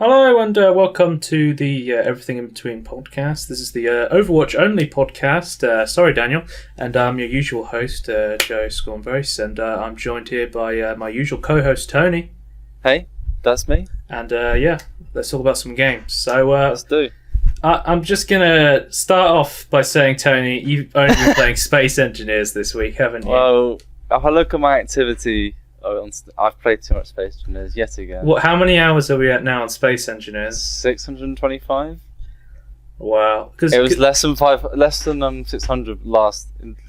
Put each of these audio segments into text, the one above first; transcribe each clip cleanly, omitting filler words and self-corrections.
Hello and welcome to the Everything in Between podcast. This is the Overwatch only podcast. Sorry, Daniel, and I'm your usual host, Joe Scornbrace, and I'm joined here by my usual co-host, Tony. Hey, that's me. And let's talk about some games. So let's do. I'm just gonna start off by saying, Tony, you've only been playing Space Engineers this week, haven't you? Well, if I look at my activity, I've played too much Space Engineers yet again. What? How many hours are we at now on Space Engineers? 625. Wow. It was less than 600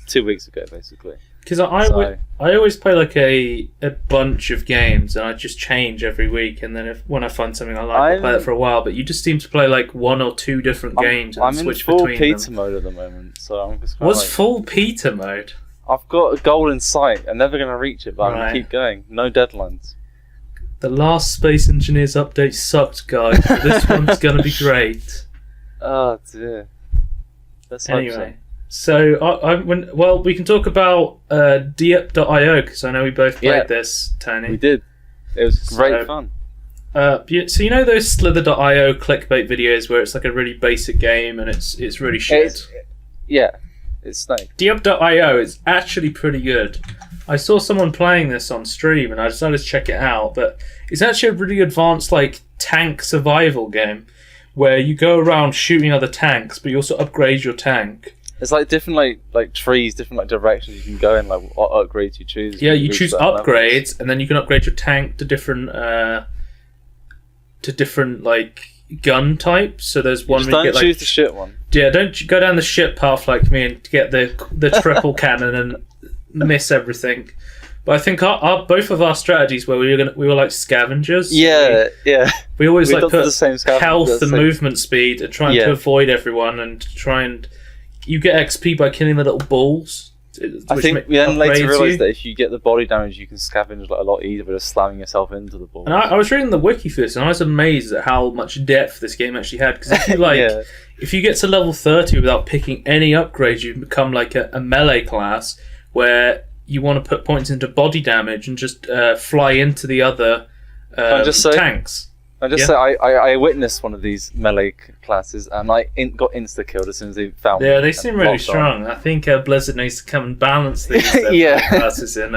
2 weeks ago, basically. Because I always play like a bunch of games, and I just change every week, and then when I find something I like, I'll play it for a while. But you just seem to play like one or two different games and switch between them. I'm in full Peter mode at the moment, so I'm just What's full Peter mode? I've got a goal in sight. I'm never going to reach it, but I'm going to keep going. No deadlines. The last Space Engineers update sucked, guys, but this one's going to be great. Oh, dear. Let's hope so. So, we can talk about Dyer.io, because I know we both played this, Tony. We did. It was great fun. So you know those Slither.io clickbait videos where it's like a really basic game and it's really shit? It's snake. Dyer.io is actually pretty good. I saw someone playing this on stream and I decided to check it out, but it's actually a really advanced like tank survival game where you go around shooting other tanks, but you also upgrade your tank. It's like different like trees, different like directions you can go in, like what upgrades you choose. Yeah, you choose upgrades, and then you can upgrade your tank to different like gun types. So there's one. Don't choose the shit one. Yeah, don't go down the shit path like me and get the triple cannon and miss everything. But I think both of our strategies where we were like scavengers. Yeah. We always we like put the same health and movement speed and trying to avoid everyone and try and you get XP by killing the little balls. I think we then later realised that if you get the body damage, you can scavenge like a lot easier by just slamming yourself into the balls. And I was reading the wiki for this, and I was amazed at how much depth this game actually had. Because if you if you get to level 30 without picking any upgrades, you become like a melee class where you want to put points into body damage and just fly into the other tanks. I just say I witnessed one of these melee classes and I got insta killed as soon as they found me. Yeah, they seem really strong. I think Blizzard needs to come and balance these classes in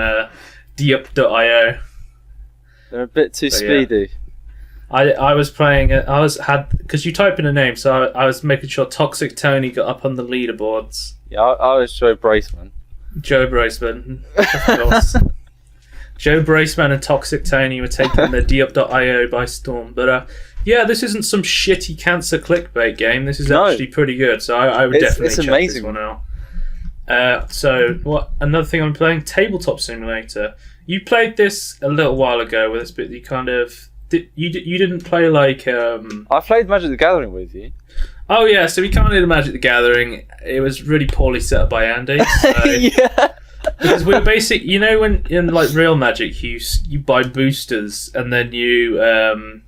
Dyer.io. They're a bit too speedy. I was playing it. Because you type in a name, so I was making sure Toxic Tony got up on the leaderboards. Yeah, I was Joe Braceman. Joe Braceman, of course. Joe Braceman and Toxic Tony were taking the Dyer.io by storm. But this isn't some shitty cancer clickbait game. This is actually pretty good. So I would definitely check this one out. Another thing I'm playing, Tabletop Simulator. You played this a little while ago with this, but you kind of you didn't play like. I played Magic the Gathering with you. Oh yeah, so we kind of did Magic the Gathering. It was really poorly set up by Andy. So, yeah. Because we're basic, when in like real Magic, you buy boosters and then you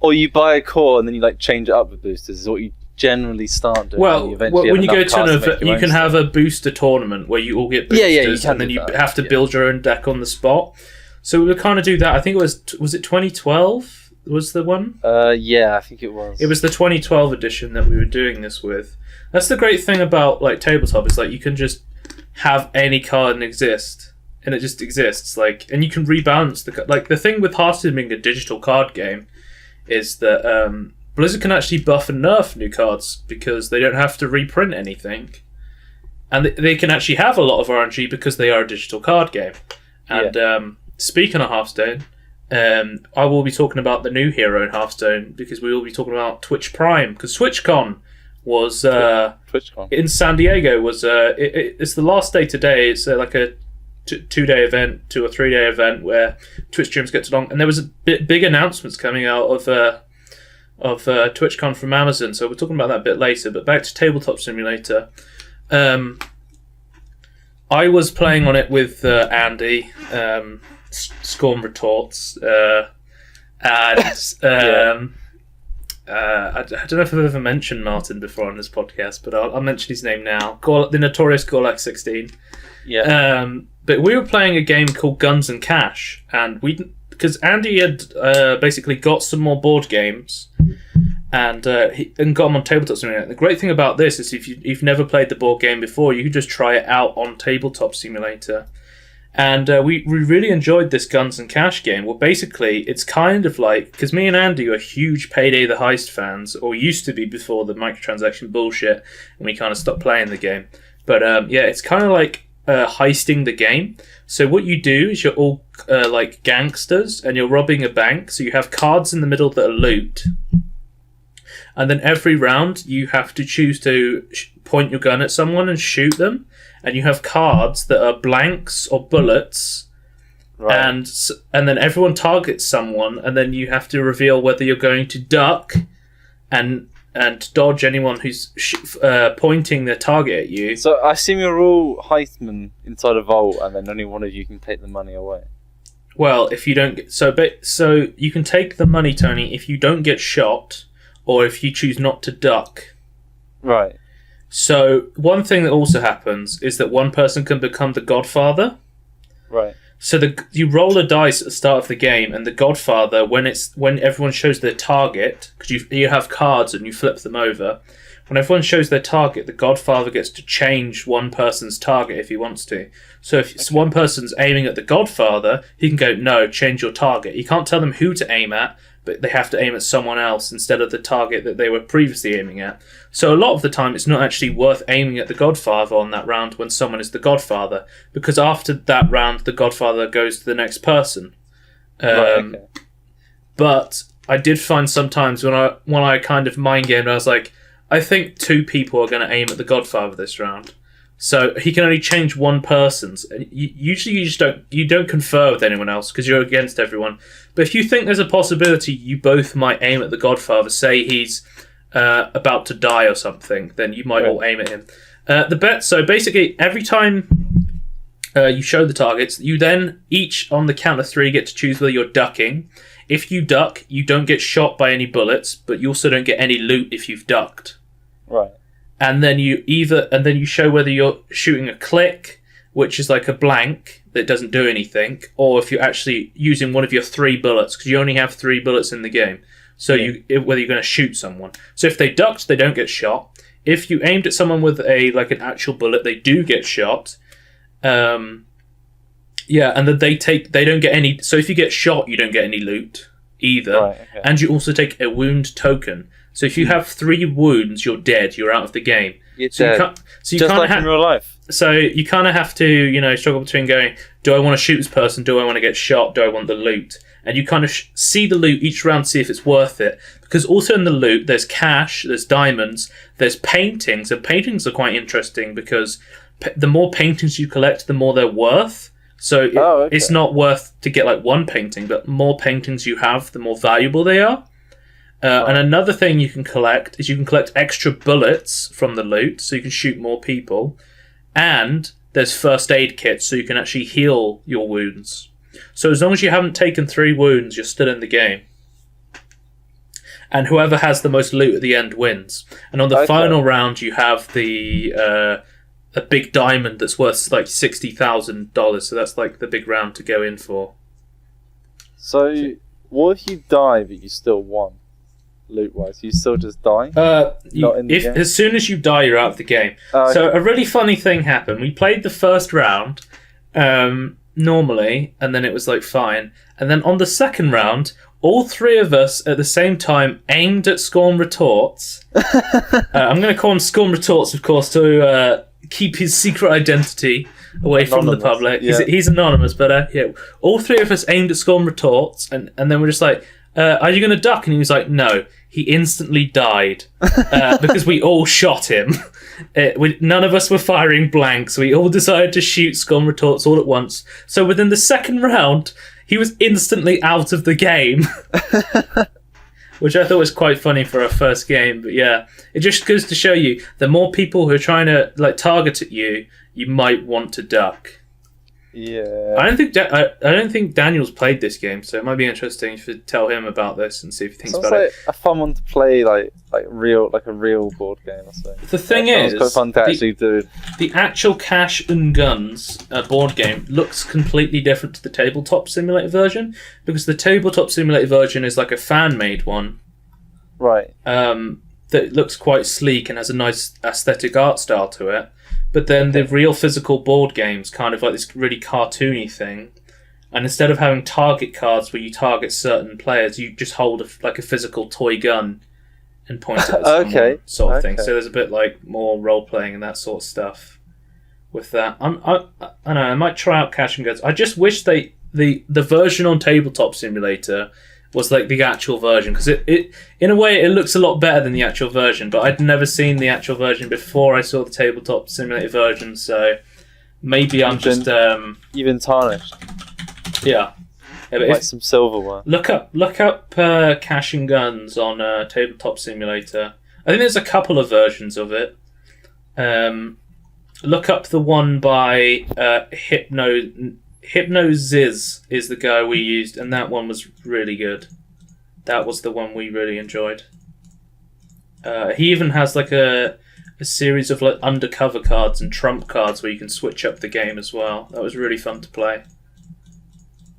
or you buy a core and then you like change it up with boosters. Is what you generally start doing. Well, when you go to an event, you can have a booster tournament where you all get boosters, and then you have to build your own deck on the spot. So we would kind of do that. I think it was it 2012 was the one? Yeah, I think it was. It was the 2012 edition that we were doing this with. That's the great thing about like tabletop is like you can just have any card and exist, and it just exists. And you can rebalance the thing with Hearthstone being a digital card game is that Blizzard can actually buff and nerf new cards because they don't have to reprint anything, and they can actually have a lot of RNG because they are a digital card game. And speaking of Hearthstone, I will be talking about the new hero in Hearthstone because we will be talking about Twitch Prime because Twitchcon was Twitchcon in San Diego. It's the last day today. It's like a 2-day event, 2 or 3 day event where Twitch streams get along, and there was a big announcements coming out of TwitchCon from Amazon. So we're talking about that a bit later. But back to Tabletop Simulator. I was playing on it with Andy, Scorn Retorts, and I don't know if I've ever mentioned Martin before on this podcast, but I'll mention his name now. The notorious Gorlak16. Yeah. But we were playing a game called Guns and Cash, and because Andy had basically got some more board games, and got them on Tabletop Simulator. The great thing about this is if you've never played the board game before, you can just try it out on Tabletop Simulator. And we really enjoyed this Guns and Cash game. Well, basically, it's kind of like... Because me and Andy are huge Payday the Heist fans, or used to be before the microtransaction bullshit, and we kind of stopped playing the game. But yeah, it's kind of like heisting the game. So what you do is you're all like gangsters, and you're robbing a bank. So you have cards in the middle that are loot. And then every round, you have to choose to point your gun at someone and shoot them. And you have cards that are blanks or bullets, right. and then everyone targets someone, and then you have to reveal whether you're going to duck and dodge anyone who's pointing their target at you. So I assume you're all heistmen inside a vault, and then only one of you can take the money away. Well, if you don't get so you can take the money, Tony, if you don't get shot, or if you choose not to duck. Right. So one thing that also happens is that one person can become the Godfather. Right. So you roll a dice at the start of the game, and the Godfather, when everyone shows their target, because you have cards and you flip them over, when everyone shows their target, the Godfather gets to change one person's target if he wants to. So if one person's aiming at the Godfather, he can go, no, change your target. You can't tell them who to aim at, but they have to aim at someone else instead of the target that they were previously aiming at. So a lot of the time, it's not actually worth aiming at the Godfather on that round when someone is the Godfather, because after that round, the Godfather goes to the next person. Right, okay. But I did find sometimes when I kind of mind gamed, I was like, I think 2 people are going to aim at the Godfather this round. So he can only change one person's. Usually you don't confer with anyone else because you're against everyone. But if you think there's a possibility you both might aim at the Godfather, say he's about to die or something, then you might all aim at him. So basically every time you show the targets, you then each on the count of 3 get to choose whether you're ducking. If you duck, you don't get shot by any bullets, but you also don't get any loot if you've ducked. Right. And then you show whether you're shooting a click, which is like a blank that doesn't do anything, or if you're actually using one of your 3 bullets, because you only have 3 bullets in the game. So whether you're going to shoot someone. So if they ducked, they don't get shot. If you aimed at someone with an actual bullet, they do get shot. And then they don't get any. So if you get shot, you don't get any loot either, right, okay. And you also take a wound token. So if you have 3 wounds, you're dead. You're out of the game. You're dead. You just like in real life. So you kind of have to, struggle between going, do I want to shoot this person? Do I want to get shot? Do I want the loot? And you kind of see the loot each round, see if it's worth it. Because also in the loot, there's cash, there's diamonds, there's paintings. And paintings are quite interesting because the more paintings you collect, the more they're worth. So it's not worth to get like 1 painting, but more paintings you have, the more valuable they are. And another thing you can collect is you can collect extra bullets from the loot, so you can shoot more people. And there's first aid kits, so you can actually heal your wounds. So as long as you haven't taken 3 wounds, you're still in the game. And whoever has the most loot at the end wins. And on the final round, you have a big diamond that's worth like $60,000. So that's like the big round to go in for. So what if you die but you still won? Loot-wise, you still just die? As soon as you die, you're out of the game. So a really funny thing happened. We played the first round normally, and then it was like fine. And then on the second round, all 3 of us at the same time aimed at Scorn Retorts. I'm going to call him Scorn Retorts, of course, to keep his secret identity away from the public. Yeah. He's anonymous, but all 3 of us aimed at Scorn Retorts, and then we're just like, are you going to duck? And he was like, no. He instantly died because we all shot him. None of us were firing blanks. We all decided to shoot Scorn Retorts all at once. So within the second round, he was instantly out of the game. Which I thought was quite funny for our first game. But yeah, it just goes to show you, the more people who are trying to target at you, you might want to duck. Yeah. I don't think Daniel's played this game, so it might be interesting to tell him about this and see if he thinks about it. A fun one to play, like a real board game or something. The thing is, it's quite fun to actually do. The actual Cash and Guns board game looks completely different to the Tabletop Simulator version, because the Tabletop Simulator version is like a fan-made one. Right. That looks quite sleek and has a nice aesthetic art style to it. But then the real physical board games kind of like this really cartoony thing. And instead of having target cards where you target certain players, you just hold a physical toy gun and point it at someone, sort of thing. So there's a bit like more role playing and that sort of stuff with that. I don't know. I might try out Cash and Goods. I just wish the version on Tabletop Simulator was like the actual version, because it in a way it looks a lot better than the actual version. But I'd never seen the actual version before I saw the Tabletop Simulator version, so maybe you've been tarnished. Yeah. Like some silverware. Look up Cash and Guns on Tabletop Simulator. I think there's a couple of versions of it. Look up the one by Hypnoziz is the guy we used, and that one was really good. That was the one we really enjoyed. He even has like a series of like undercover cards and trump cards where you can switch up the game as well. That was really fun to play.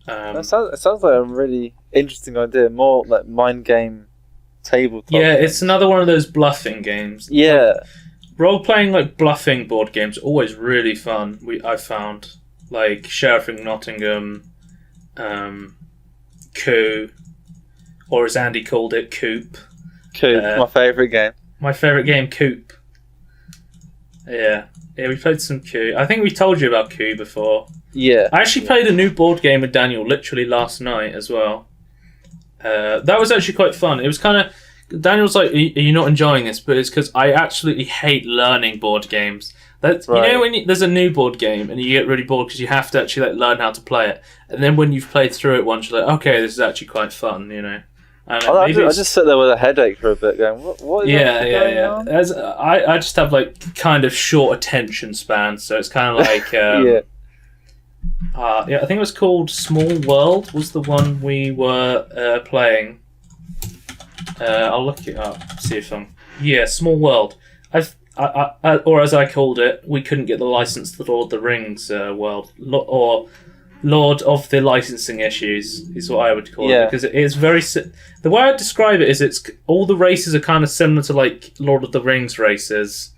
That sounds like a really interesting idea. More like mind game tabletop. Yeah, games. it's another one of those bluffing games. Yeah. Role playing like bluffing board games are always really fun. I found like Sheriff of Nottingham, Coup, or as Andy called it, Coop. Coop, my favourite game. My favourite game, Coop. Yeah, we played some Coup. I think we told you about Coup before. Yeah. I actually played a new board game with Daniel literally last night as well. That was actually quite fun. It was kind of... Daniel's like, are you not enjoying this? But it's because I absolutely hate learning board games. Right. You know when there's a new board game and you get really bored because you have to actually like learn how to play it. And then when you've played through it once, you're like, okay, this is actually quite fun, you know. I just sit there with a headache for a bit going, what is going on? I just have like kind of short attention span, so it's kind of like... I think it was called Small World was the one we were playing. I'll look it up, see if I'm... Yeah, Small World. Or as I called it, we couldn't get the license to Lord of the Rings world. Or Lord of the Licensing Issues is what I would call it. Because it is very... The way I describe it is all the races are kind of similar to like Lord of the Rings races.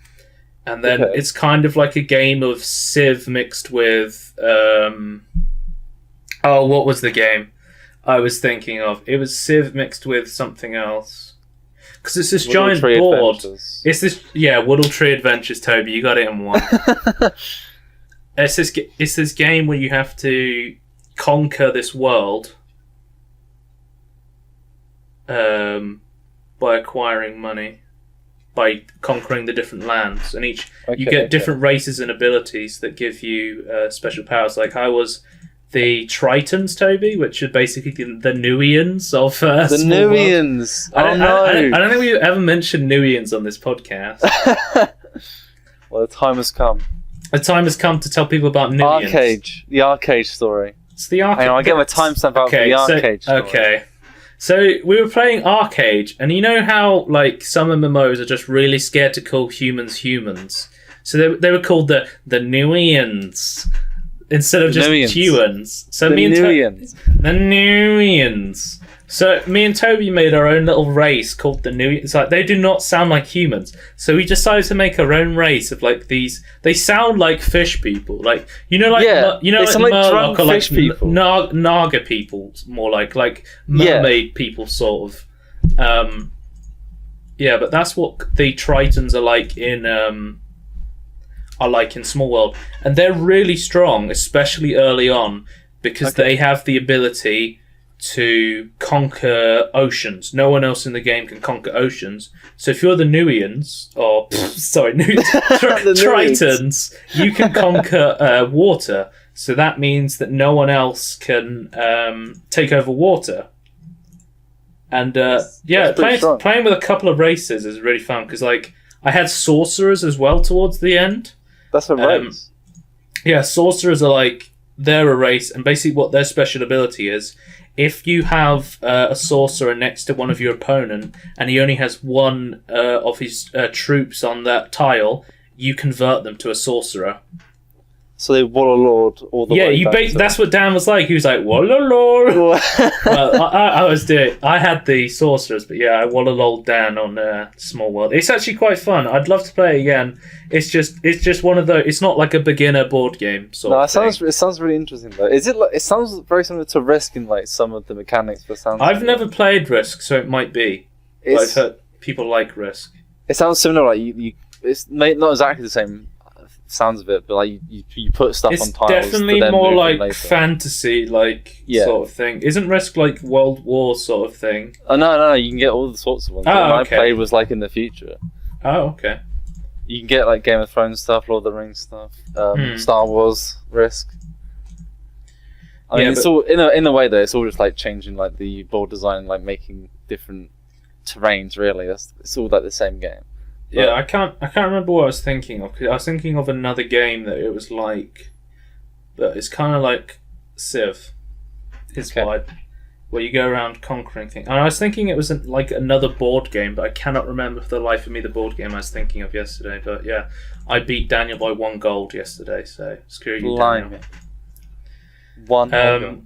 And then it's kind of like a game of Civ mixed with... what was the game I was thinking of? It was Civ mixed with something else. Because it's this giant board. Adventures. It's this... Yeah, Woodle Tree Adventures, Toby. You got it in one. It's this game where you have to conquer this world by acquiring money. By conquering the different lands, and you get different races and abilities that give you special powers. Like I was the Tritons, Toby, which are basically the Nuians of the Nuians. I don't think we've ever mentioned Nuians on this podcast. Well, the time has come. The time has come to tell people about Nuians. The arcade story. It's the arcade. Hang on, I get my timestamp out for the arcade story. Okay. So we were playing Arcade, and you know how like some MMOs are just really scared to call humans humans. So they were called the Nuians instead of just humans. So the Nuians. So me and Toby made our own little race called the Nuians. It's like they do not sound like humans, so we decided to make our own race of like these. They sound like fish people, like they sound like drunk or like fish people. Naga people, more like mermaid people, sort of. But that's what the Tritons are like in Small World, and they're really strong, especially early on, because they have the ability to conquer oceans. No one else in the game can conquer oceans. So if you're the Nuians, Tritons, you can conquer water. So that means that no one else can take over water. And playing with a couple of races is really fun, because like I had sorcerers as well towards the end. That's a race. Yeah, sorcerers are like, they're a race, and basically what their special ability is, if you have a sorcerer next to one of your opponent and he only has one of his troops on that tile, you convert them to a sorcerer. So they Warlord all the way back. That's what Dan was like. He was like, Warlord. Well, I had the sorcerers, but yeah, I Warlord Dan on Small World. It's actually quite fun. I'd love to play it again. It's just one of those. It's not like a beginner board game it sounds really interesting though. Is it? It sounds very similar to Risk in like some of the mechanics. I've never played Risk, so it might be. I've heard people like Risk. It sounds similar. Like it's not exactly the same. Sounds of it, but like you put stuff on tiles. It's definitely more like fantasy, sort of thing. Isn't Risk like World War sort of thing? Oh no, you can get all the sorts of ones. The one I played was like in the future. Oh, okay. You can get like Game of Thrones stuff, Lord of the Rings stuff, Star Wars, Risk. I mean, it's all in a way though. It's all just like changing like the board design, like making different terrains. Really, it's all like the same game. Yeah, I can't remember what I was thinking of. I was thinking of another game that it was like, but it's kind of like Civ. It's vibe, where you go around conquering things. And I was thinking it was like another board game, but I cannot remember for the life of me the board game I was thinking of yesterday. But yeah, I beat Daniel by 1 gold yesterday, so screw you, Daniel. 1 gold.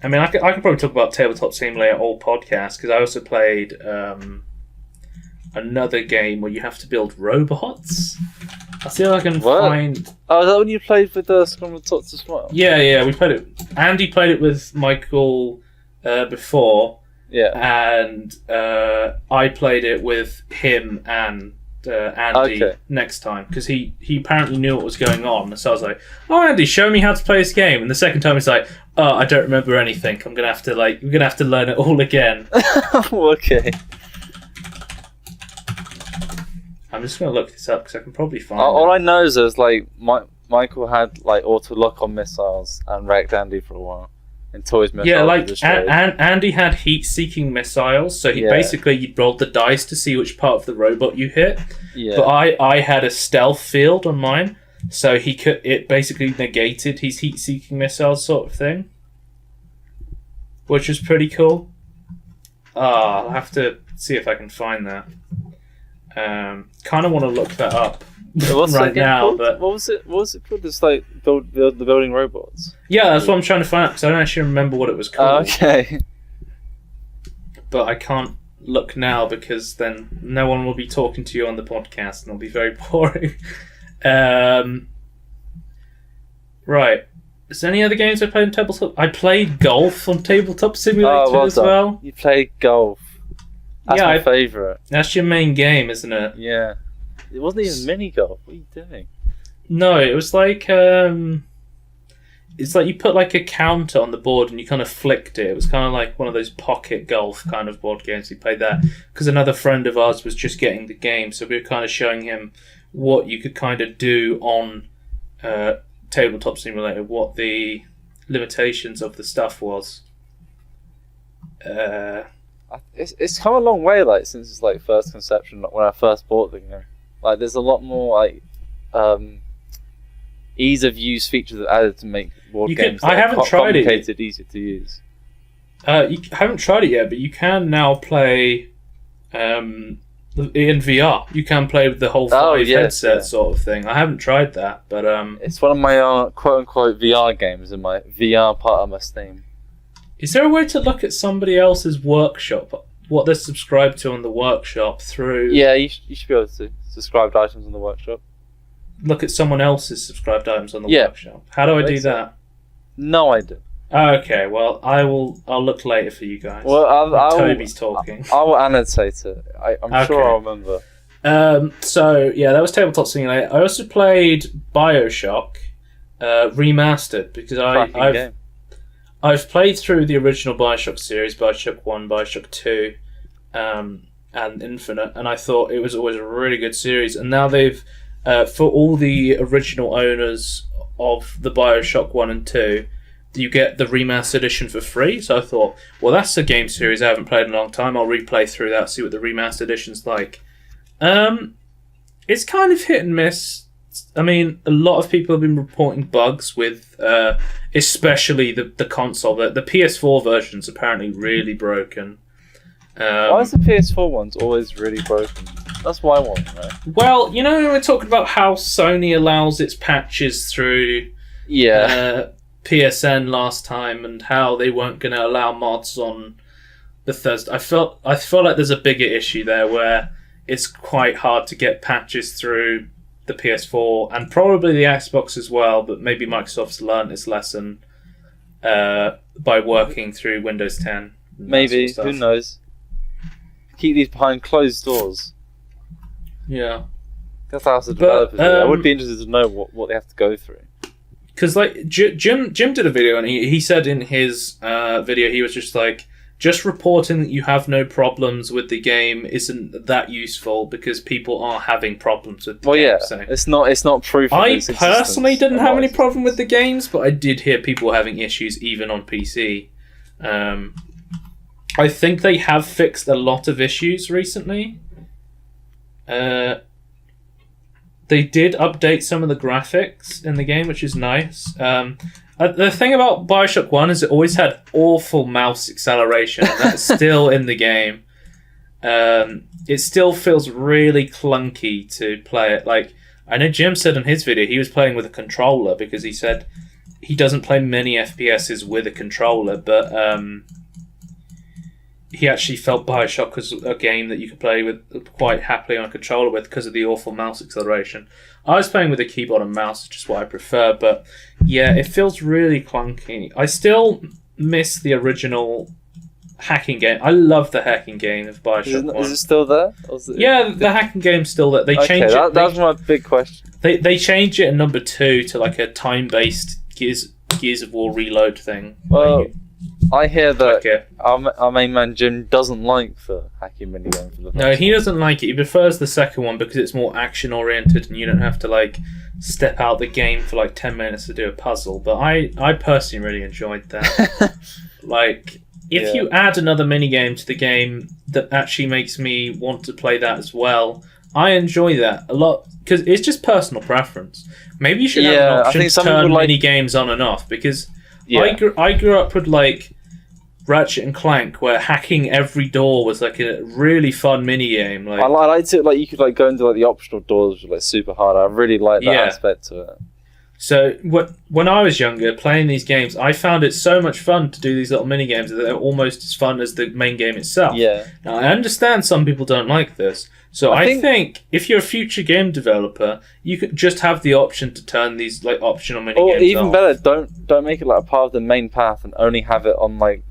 I mean, I could probably talk about Tabletop Simulator all podcast, because I also played another game where you have to build robots. I'll see if I can find... Oh, is that when you played with Scrum of Tots as well? Yeah, we played it. Andy played it with Michael before. Yeah. And I played it with him and Andy next time, because he apparently knew what was going on. So I was like, "Oh, Andy, show me how to play this game." And the second time he's like, "Oh, I don't remember anything. We're gonna have to learn it all again." Okay. I'm just going to look this up because I can probably find all I know is there's like Michael had like auto lock on missiles and wrecked Andy for a while until his missiles were destroyed. Andy had heat-seeking missiles, so basically you rolled the dice to see which part of the robot you hit. Yeah. But I had a stealth field on mine, so it basically negated his heat-seeking missiles sort of thing, which was pretty cool. I'll have to see if I can find that. Kind of want to look that up right now, but what was it called? It's like the building robots. Yeah, that's what I'm trying to find out, because I don't actually remember what it was called. Okay. But I can't look now, because then no one will be talking to you on the podcast, and it'll be very boring. Right. Is there any other games I played on Tabletop? I played golf on Tabletop Simulator as well. You played golf. That's my favourite. That's your main game, isn't it? Yeah. It wasn't even mini golf. What are you doing? No, it was like it's like you put like a counter on the board and you kind of flicked it. It was kind of like one of those pocket golf kind of board games. We played that because another friend of ours was just getting the game, so we were kind of showing him what you could kind of do on Tabletop Simulator, what the limitations of the stuff was. It's come a long way, like since its like first conception. When I first bought the game, like there's a lot more like ease of use features that added to make board games. I haven't tried it. Complicated, easier to use. You haven't tried it yet, but you can now play in VR. You can play with the whole Vive headset sort of thing. I haven't tried that, but it's one of my quote unquote VR games in my VR part of my Steam. Is there a way to look at somebody else's workshop, what they're subscribed to on the workshop through... Yeah, you should be able to subscribed items on the workshop. Look at someone else's subscribed items on the workshop. How do I do that? No idea. Okay, well, I'll look later for you guys. Well, Toby's talking. I will annotate it. I'm sure I'll remember. So, yeah, that was Tabletop Simulator. I also played Bioshock Remastered, because I've played through the original Bioshock series, Bioshock 1, Bioshock 2, and Infinite, and I thought it was always a really good series. And now they've, for all the original owners of the Bioshock 1 and 2, you get the remastered edition for free. So I thought, well, that's a game series I haven't played in a long time. I'll replay through that, see what the remastered edition's like. It's kind of hit and miss. I mean, a lot of people have been reporting bugs with, especially the console. The PS4 version's apparently really broken. Why is the PS4 ones always really broken? That's what I want to know. Well, we're talking about how Sony allows its patches through PSN last time, and how they weren't going to allow mods on Bethesda. I feel like there's a bigger issue there where it's quite hard to get patches through the PS4 and probably the Xbox as well, but maybe Microsoft's learned its lesson by working through Windows 10. Maybe, who knows? Keep these behind closed doors. Yeah. That's how the developers do. I would be interested to know what they have to go through. Because like Jim did a video, and he said in his video, he was just like, just reporting that you have no problems with the game isn't that useful because people are having problems with the game. Yeah, so. it's not proof. I personally didn't have any problem with the games, but I did hear people having issues even on PC. I think they have fixed a lot of issues recently. They did update some of the graphics in the game, which is nice. The thing about Bioshock 1 is it always had awful mouse acceleration, and that's still in the game. It still feels really clunky to play it. Like, I know Jim said in his video he was playing with a controller because he said he doesn't play many FPSs with a controller, but he actually felt Bioshock was a game that you could play with quite happily on a controller with because of the awful mouse acceleration. I was playing with a keyboard and mouse, which is what I prefer, but yeah, it feels really clunky. I still miss the original hacking game. I love the hacking game of Bioshock 1. Is it still there? The hacking game's still there. They changed it. That was my big question. They changed it in number 2 to like a time-based Gears of War reload thing. Well, I hear that our main man Jim doesn't like the hacking minigame for the first No, he doesn't like it. He prefers the second one because it's more action-oriented and you don't have to like step out the game for like 10 minutes to do a puzzle. But I personally really enjoyed that. Like, if you add another minigame to the game that actually makes me want to play that as well, I enjoy that a lot because it's just personal preference. Maybe you should have an option to turn mini-games on and off because I grew up with like Ratchet and Clank, where hacking every door was like a really fun mini game. Like, I liked it. Like you could like go into like the optional doors, which were like super hard. I really liked that aspect to it. So when I was younger, playing these games, I found it so much fun to do these little mini games that they're almost as fun as the main game itself. Yeah. Now I understand some people don't like this, so I think if you're a future game developer, you could just have the option to turn these like optional mini games off. Or even off. better, don't make it like a part of the main path and only have it on like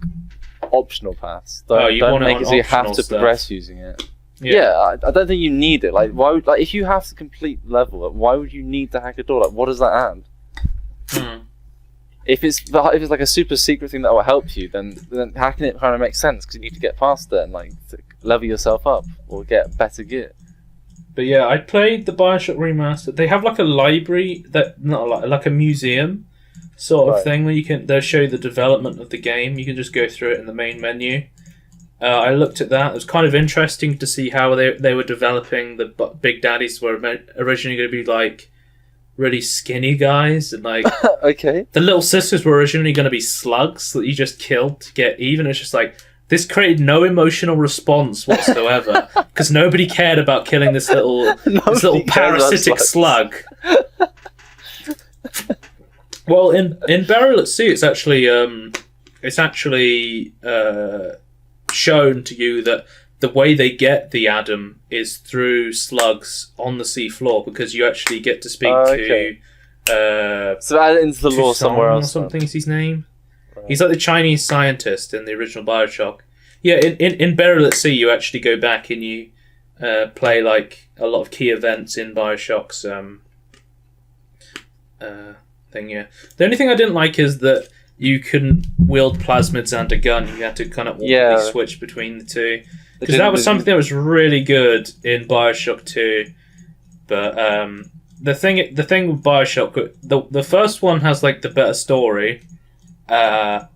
optional paths. Don't make it so you have to progress using it. Yeah, I don't think you need it. Like, why would, like, if you have to complete level, why would you need to hack a door? Like, what does that add? If it's like a super secret thing that will help you, then hacking it kind of makes sense because you need to get past it and like to level yourself up or get better gear. But yeah, I played the Bioshock Remastered. They have like a library like a museum sort of thing where they'll show you the development of the game. You can just go through it in the main menu. I looked at that. It was kind of interesting to see how they were developing the Big Daddies were originally going to be like really skinny guys and like okay. The little sisters were originally going to be slugs that you just killed to get even. It's just like this created no emotional response whatsoever because nobody cared about killing this little parasitic slug. Well, in Burial at Sea, it's actually shown to you that the way they get the Adam is through slugs on the sea floor because you actually get to speak to. So add it into the lore somewhere else. Or something's his name. Right. He's like the Chinese scientist in the original Bioshock. Yeah, in Burial at Sea, you actually go back and you play like a lot of key events in Bioshock's thing. Yeah, the only thing I didn't like is that you couldn't wield plasmids and a gun. You had to kind of awkwardly switch between the two. Because that was something that was really good in Bioshock 2. But the thing with Bioshock, the first one has like the better story. And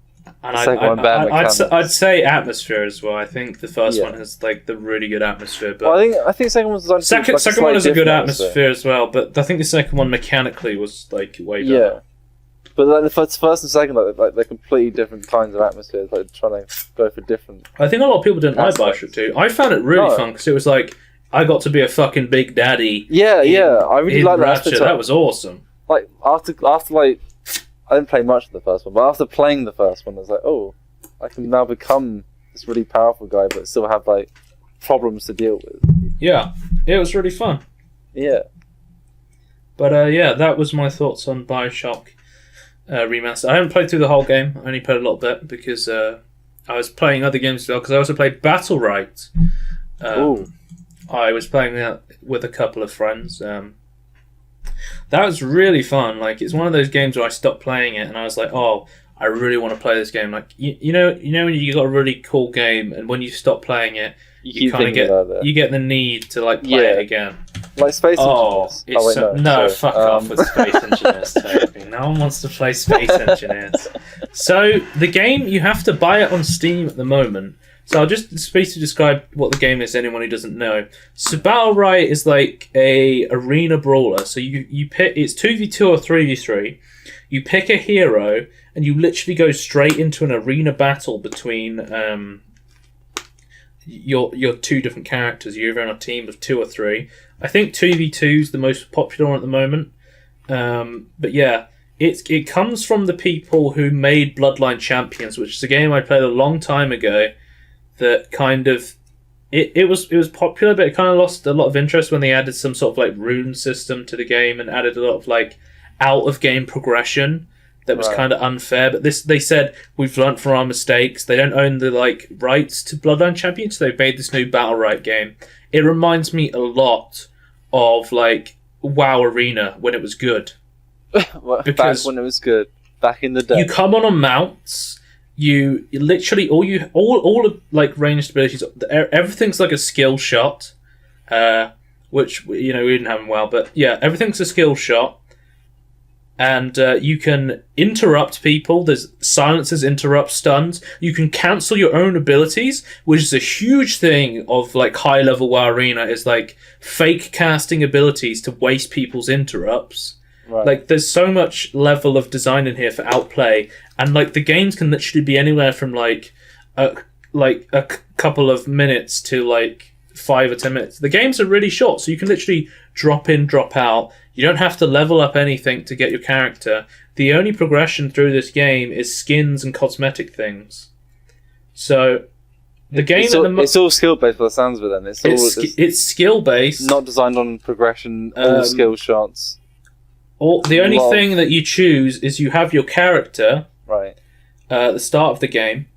I'd say atmosphere as well. I think the first one has like the really good atmosphere. But I think the second one's like second one has a good atmosphere as well. But I think the second one mechanically was like way better. Yeah. But like the first and second, like they're completely different kinds of atmospheres. Like trying to go for different. I think a lot of people didn't like Bioshock 2. I found it really fun because it was like I got to be a fucking big daddy. Yeah. I really like that aspect. That was awesome. Like after like I didn't play much of the first one, but after playing the first one, I was like, oh, I can now become this really powerful guy, but still have like problems to deal with. Yeah, it was really fun. Yeah. But yeah, that was my thoughts on Bioshock Remastered. I haven't played through the whole game. I only played a little bit because I was playing other games as well. Because I also played Battlenet. I was playing that with a couple of friends. That was really fun. Like, it's one of those games where I stopped playing it and I was like, oh, I really want to play this game. Like, you know when you got a really cool game and when you stop playing it, you kind of get the need to like play it again. Like Space Engineers. Fuck off with Space Engineers, Toby. No one wants to play Space Engineers. So the game, you have to buy it on Steam at the moment. So I'll just basically describe what the game is to anyone who doesn't know. So Battlenet is like a arena brawler. So you pick, it's 2v2 or 3v3. You pick a hero and you literally go straight into an arena battle between your two different characters. You're either on a team of 2 or 3. I think 2v2 is the most popular one at the moment. But yeah, it comes from the people who made Bloodline Champions, which is a game I played a long time ago. That kind of it was popular, but it kind of lost a lot of interest when they added some sort of like rune system to the game and added a lot of like out of game progression that was kind of unfair. But they said we've learnt from our mistakes. They don't own the like rights to Bloodline Champions, so they made this new Battlenet game. It reminds me a lot of like WoW Arena when it was good. Back when it was good, back in the day. You come on mounts. You literally all of like ranged abilities. Everything's like a skill shot, which we didn't have in WoW, but yeah, everything's a skill shot, and you can interrupt people. There's silences, interrupt, stuns. You can cancel your own abilities, which is a huge thing of like high level WoW Arena. Is like fake casting abilities to waste people's interrupts. Right. Like, there's so much level of design in here for outplay, and like the games can literally be anywhere from like a couple of minutes to like 5 or 10 minutes. The games are really short, so you can literally drop in, drop out. You don't have to level up anything to get your character. The only progression through this game is skins and cosmetic things. So the game it's all skill based. By the sounds of it, then it's skill based, not designed on progression. All skill shots. The only thing that you choose is you have your character right at the start of the game.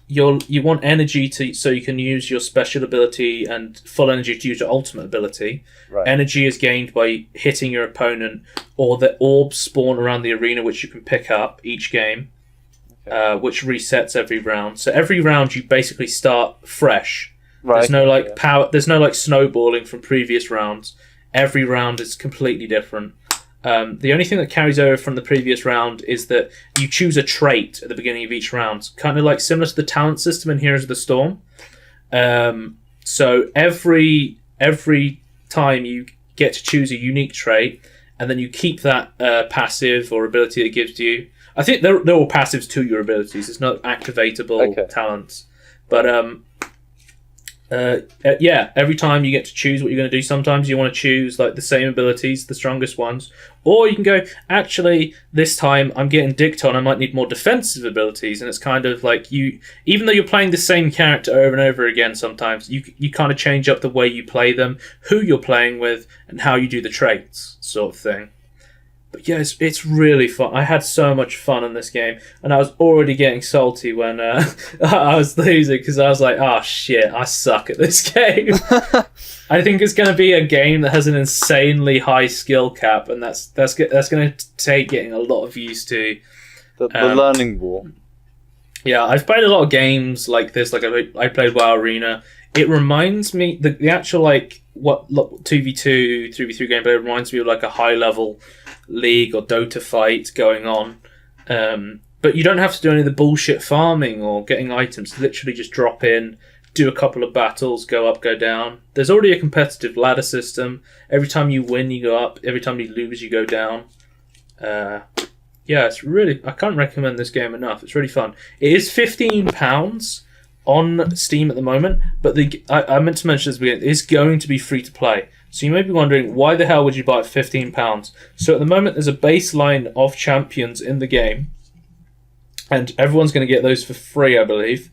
You want energy so you can use your special ability and full energy to use your ultimate ability. Right. Energy is gained by hitting your opponent, or the orbs spawn around the arena, which you can pick up each game, which resets every round. So every round you basically start fresh. Right. There's no like power. There's no like snowballing from previous rounds. Every round is completely different. The only thing that carries over from the previous round is that you choose a trait at the beginning of each round, kind of like similar to the talent system in Heroes of the Storm. So every time you get to choose a unique trait, and then you keep that passive or ability that it gives you. I think they're all passives to your abilities. It's not activatable talents, but every time you get to choose what you're going to do. Sometimes you want to choose like the same abilities, the strongest ones, or you can go, actually, this time I'm getting dicked on, I might need more defensive abilities. And it's kind of like even though you're playing the same character over and over again, sometimes you kind of change up the way you play them, who you're playing with, and how you do the traits, sort of thing. But yeah, it's really fun. I had so much fun in this game, and I was already getting salty when I was losing, because I was like, oh shit, I suck at this game. I think it's going to be a game that has an insanely high skill cap, and that's going to take getting a lot of used to. The learning wall. Yeah, I've played a lot of games like this. Like I played WoW Arena. It reminds me the actual like what 2v2, 3v3 gameplay reminds me of like a high level League or Dota fight going on, but you don't have to do any of the bullshit farming or getting items. Literally just drop in, do a couple of battles, go up, go down. There's already a competitive ladder system. Every time you win, you go up. Every time you lose, you go down. It's really, I can't recommend this game enough. It's really fun. It is £15 on Steam at the moment, but I meant to mention this again, it's going to be free to play. So you may be wondering, why the hell would you buy it for £15? So at the moment, there's a baseline of champions in the game, and everyone's going to get those for free, I believe.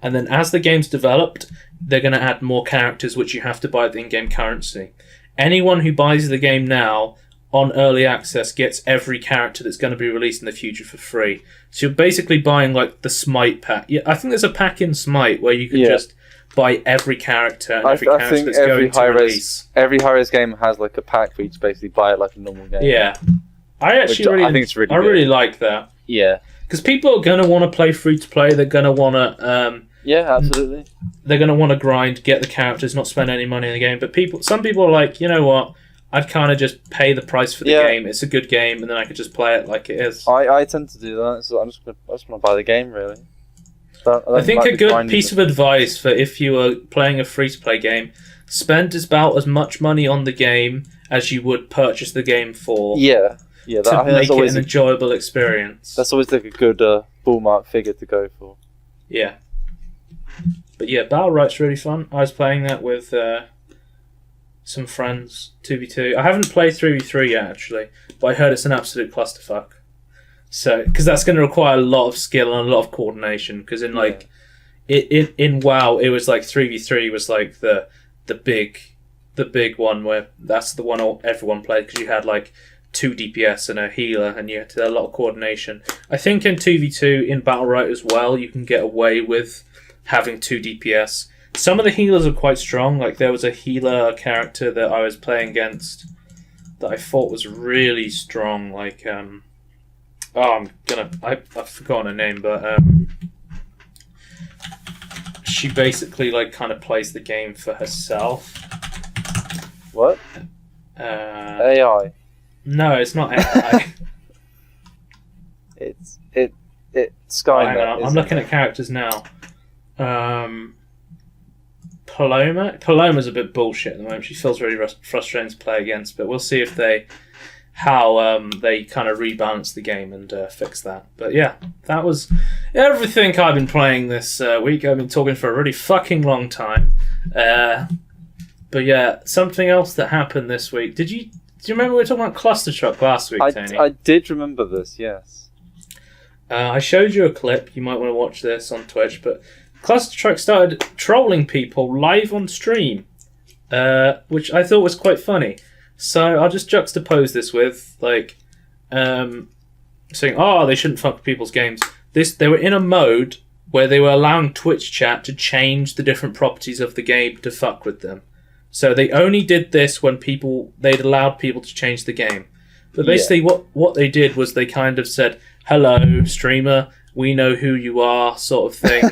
And then as the game's developed, they're going to add more characters, which you have to buy the in-game currency. Anyone who buys the game now on early access gets every character that's going to be released in the future for free. So you're basically buying like the Smite pack. Yeah, I think there's a pack in Smite where you can just buy every character and every character think that's every going to release. Every high-res game has like a pack where you just basically buy it like a normal game. Yeah, I think it's really. I really like that. Yeah, because people are going to want to play free to play. They're going to want to. Yeah, absolutely. They're going to want to grind, get the characters, not spend any money in the game. But some people are like, you know what? I'd kind of just pay the price for the game. It's a good game, and then I could just play it like it is. I tend to do that. So I just want to buy the game, really. I think a good piece of advice for if you are playing a free-to-play game, spend about as much money on the game as you would purchase the game for. Yeah. To make it an enjoyable experience. That's always like a good ballpark figure to go for. Yeah. But yeah, Battle Right's really fun. I was playing that with some friends, 2v2. I haven't played 3v3 yet, actually, but I heard it's an absolute clusterfuck. So, because that's going to require a lot of skill and a lot of coordination. Because in in WoW, it was like 3v3 was like the big one where that's the one everyone played because you had like 2 DPS and a healer, and you had to have a lot of coordination. I think in 2v2 in Battle Right as well, you can get away with having 2 DPS. Some of the healers are quite strong. Like there was a healer character that I was playing against that I thought was really strong. Like I've forgotten her name, but she basically like kind of plays the game for herself. What? AI. No, it's not AI. it's Skynet. I'm looking at characters now. Paloma's a bit bullshit at the moment. She feels really frustrating to play against, but we'll see if how they kind of rebalance the game and fix that. But yeah, that was everything I've been playing this week. I've been talking for a really fucking long time. But yeah, something else that happened this week. Do you remember we were talking about Clustertruck last week, Tony? I did remember this, yes. I showed you a clip. You might want to watch this on Twitch, but Clustertruck started trolling people live on stream, which I thought was quite funny. So I'll just juxtapose this with saying, they shouldn't fuck with people's games. They were in a mode where they were allowing Twitch chat to change the different properties of the game to fuck with them. So they only did this when they'd allowed people to change the game. But basically what they did was they kind of said, hello, streamer, we know who you are, sort of thing.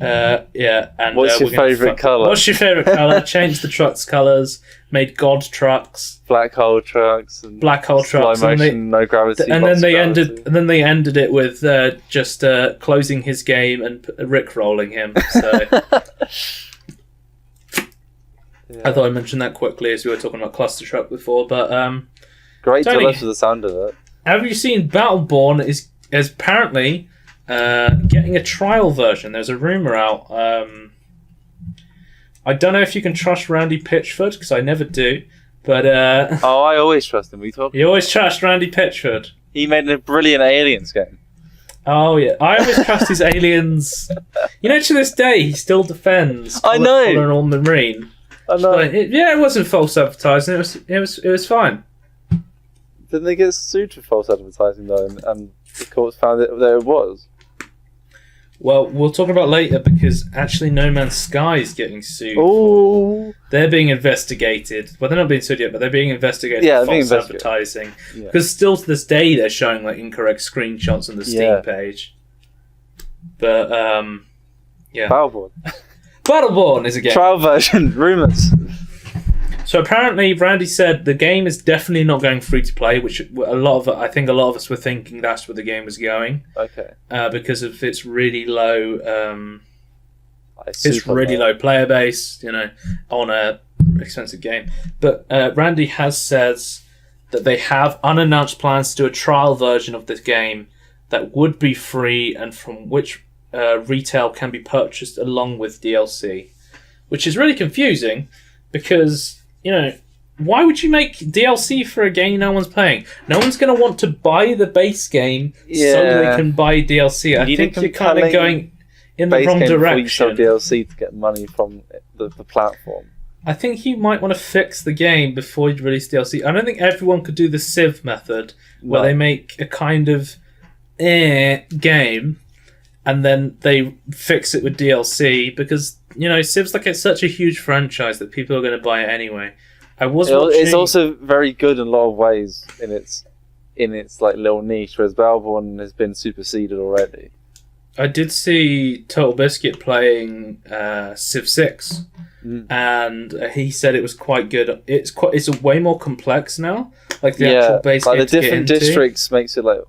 And what's your favourite colour? What's your favourite colour? Changed the truck's colours, made God trucks, black hole trucks, no gravity. And then they ended it with just closing his game and rickrolling him. So I thought I'd mention that quickly as we were talking about Clustertruck before. But great to Tony, listen to the sound of it. Have you seen Battleborn is apparently getting a trial version? There's a rumour out. I don't know if you can trust Randy Pitchford, because I never do. But I always trust him. You always trust Randy Pitchford. He made a brilliant Aliens game. Oh yeah, I always trust his Aliens. You know, to this day, he still defends. I know. Colonel Marine. I know. It wasn't false advertising. It was fine. Didn't they get sued for false advertising though, and the courts found that it was? Well, we'll talk about later, because actually No Man's Sky is getting sued. Oh, they're being investigated. Well, they're not being sued yet, but they're being investigated for false advertising. Yeah. Because still to this day, they're showing like incorrect screenshots on the Steam page. But yeah, Battleborn is a game. Trial version, rumours. So apparently, Randy said the game is definitely not going free to play, which I think a lot of us were thinking that's where the game was going. Okay. Because of its really low, low player base, on a expensive game. But Randy has says that they have unannounced plans to do a trial version of this game that would be free and from which retail can be purchased along with DLC. which is really confusing because, why would you make DLC for a game no one's playing? No one's going to want to buy the base game so they can buy DLC. I think you're kind of going in the wrong direction. DLC to get money from the platform. I think you might want to fix the game before you release DLC. I don't think everyone could do the Civ method, where they make a kind of game and then they fix it with DLC, because Civ's like it's such a huge franchise that people are going to buy it anyway. It's also very good in a lot of ways in its like little niche, whereas Battleborn has been superseded already. I did see Total Biscuit playing Civ 6, and he said it was quite good. It's way more complex now. Like the actual base game, the different districts makes it like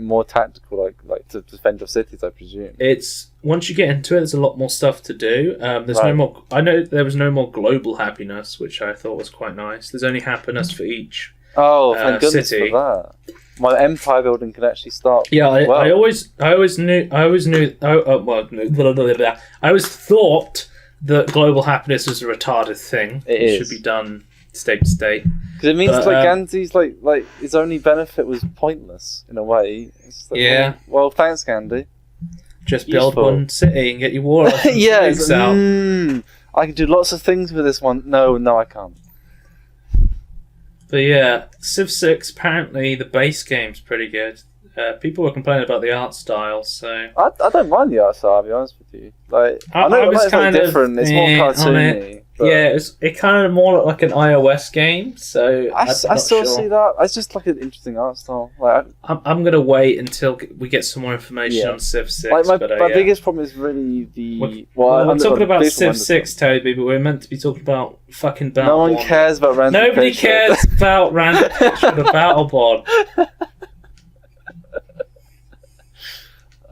more tactical, like to defend your cities, I presume. It's once you get into it, there's a lot more stuff to do. There's no more. I know there was no more global happiness, which I thought was quite nice. There's only happiness for each. Oh, thank goodness city. For that. My empire building can actually start. Yeah, I always thought that global happiness was a retarded thing. It should be done state to state. Because it means Gandhi's like his only benefit was pointless in a way. It's like, well, thanks, Gandhi. Just build one city and get your war off. I can do lots of things with this one. No, I can't. But yeah, Civ 6, apparently the base game's pretty good. People were complaining about the art style, so... I don't mind the art style, I'll be honest with you. Like, I know it's kind of different, it's more cartoony. Yeah, it kind of more looked like an iOS game, so... I still see that. It's just like an interesting art style. Like, I'm going to wait until we get some more information on Civ 6. Like, my biggest problem is really the... We're talking about Civ 6, Toby, but we're meant to be talking about fucking Battleborn. No one cares about Randy Nobody cares about Randy Pitchford or Battleborn.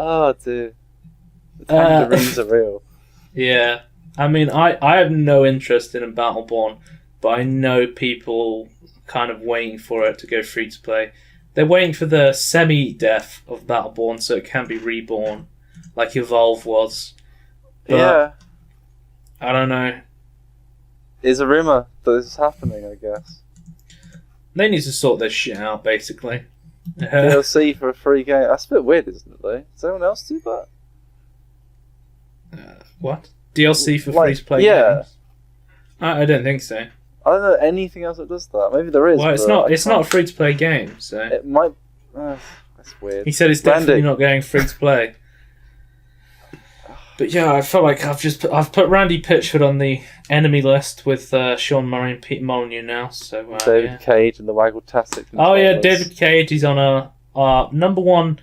Oh, dude. The tangerines are real. Yeah. I mean, I have no interest in Battleborn, but I know people kind of waiting for it to go free to play. They're waiting for the semi-death of Battleborn so it can be reborn, like Evolve was. But I don't know. There's a rumour that this is happening, I guess. They need to sort this shit out, basically. DLC for a free game. That's a bit weird, isn't it, though? Does anyone else do that? What? DLC for free to play games? I don't think so. I don't know anything else that does that. Maybe there is. Well, it's not a free to play game, so it might. That's weird. He said it's definitely not going free to play. But yeah, I feel like I've put Randy Pitchford on the enemy list with Sean Murray and Peter Molyneux now. So David Cage and the Waggle-tastic. Oh yeah, David Cage. He's on our number one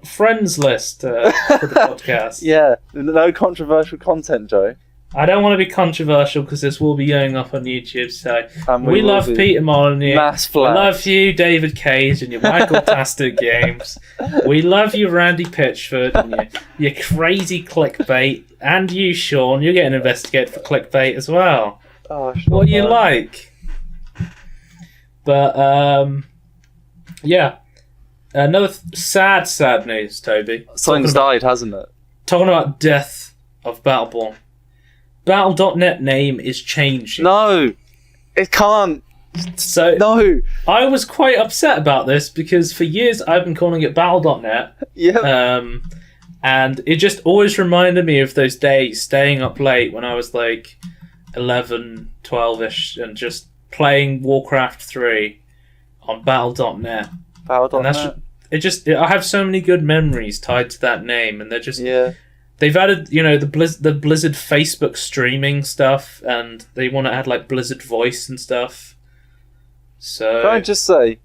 friends list for the podcast. Yeah, no controversial content, Joe. I don't want to be controversial because this will be going up on YouTube. So we love Peter Molyneux. We love you, David Cage, and your Waggle-tastic games. We love you, Randy Pitchford, and your crazy clickbait. And you, Sean, you're getting investigated for clickbait as well. Oh, Sean, what do you like? But yeah, another sad news, Toby. Something's died, hasn't it? Talking about death of Battleborn. Battle.net name is changing. No, it can't. So no, I was quite upset about this because for years I've been calling it Battle.net. Yeah. And it just always reminded me of those days staying up late when I was like 11, 12-ish and just playing Warcraft 3 on Battle.net. Battle.net. I have so many good memories tied to that name, and they're just... Yeah. They've added, the Blizzard Facebook streaming stuff, and they want to add like Blizzard voice and stuff. So can I just say,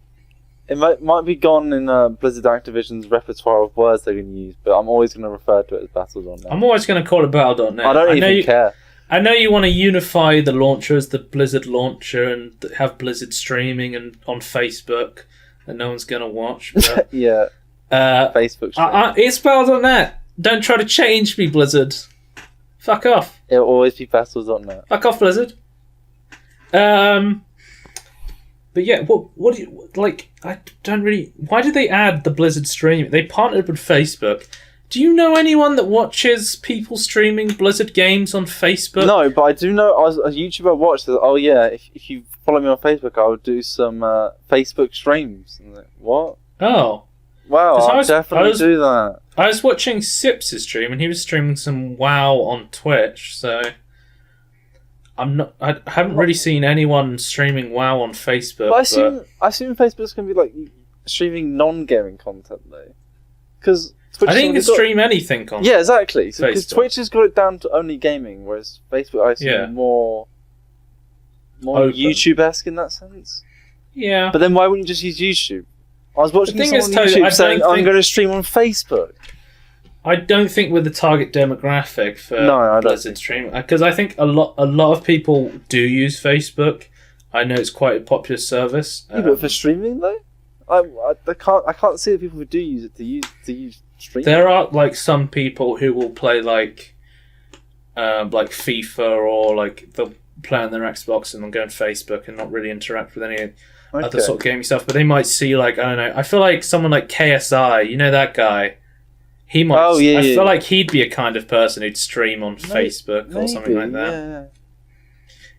it might be gone in Blizzard Activision's repertoire of words they can use, but I'm always going to refer to it as Battle.net. I'm always going to call it Battle.net. I don't even care. I know you want to unify the launcher as the Blizzard launcher and have Blizzard streaming and on Facebook that no one's going to watch. But, yeah. Facebook streaming. It's Battle.net. Don't try to change me, Blizzard. Fuck off. It'll always be Battles.net. Fuck off, Blizzard. But yeah, what do you like? I don't really. Why did they add the Blizzard stream? They partnered with Facebook Do you know anyone that watches people streaming Blizzard games on Facebook? No, but I do know a YouTuber I watched that. Oh yeah, if you follow me on Facebook, I would do some Facebook streams. I'm like, what? Oh. Wow, I'll definitely do that. I was watching Sips' stream, and he was streaming some WoW on Twitch, so I haven't really seen anyone streaming WoW on Facebook. But I assume Facebook's going to be like streaming non-gaming content though, because I think you can stream anything content. Yeah, exactly. Because Twitch has got it down to only gaming, whereas Facebook, I assume, more YouTube-esque in that sense. Yeah. But then why wouldn't you just use YouTube? I was watching someone on YouTube saying, I'm going to stream on Facebook. I don't think we're the target demographic for Blizzard stream, because I think a lot of people do use Facebook. I know it's quite a popular service. Yeah, but for streaming though, I can't see the people who do use it to use streaming. There are like some people who will play like FIFA, or like they'll play on their Xbox and they'll go on Facebook and not really interact with any other sort of gaming stuff. But they might see like, I don't know. I feel like someone like KSI, you know that guy. He might. Oh, yeah, I feel like he'd be a kind of person who'd stream on Facebook or something like that. Yeah.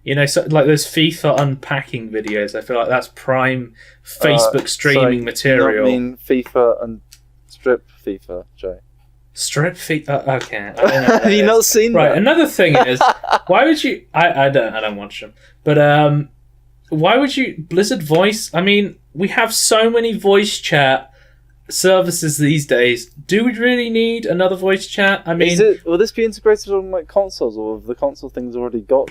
You know, so, like those FIFA unpacking videos. I feel like that's prime Facebook streaming material. You mean FIFA and strip FIFA, Jay? Strip FIFA? Okay. I don't know Have you not seen that? Right. Another thing is, why would you? I don't watch them, but why would you Blizzard Voice? I mean, we have so many voice chat services these days. Do we really need another voice chat? I mean, will this be integrated on like consoles, or have the console things already got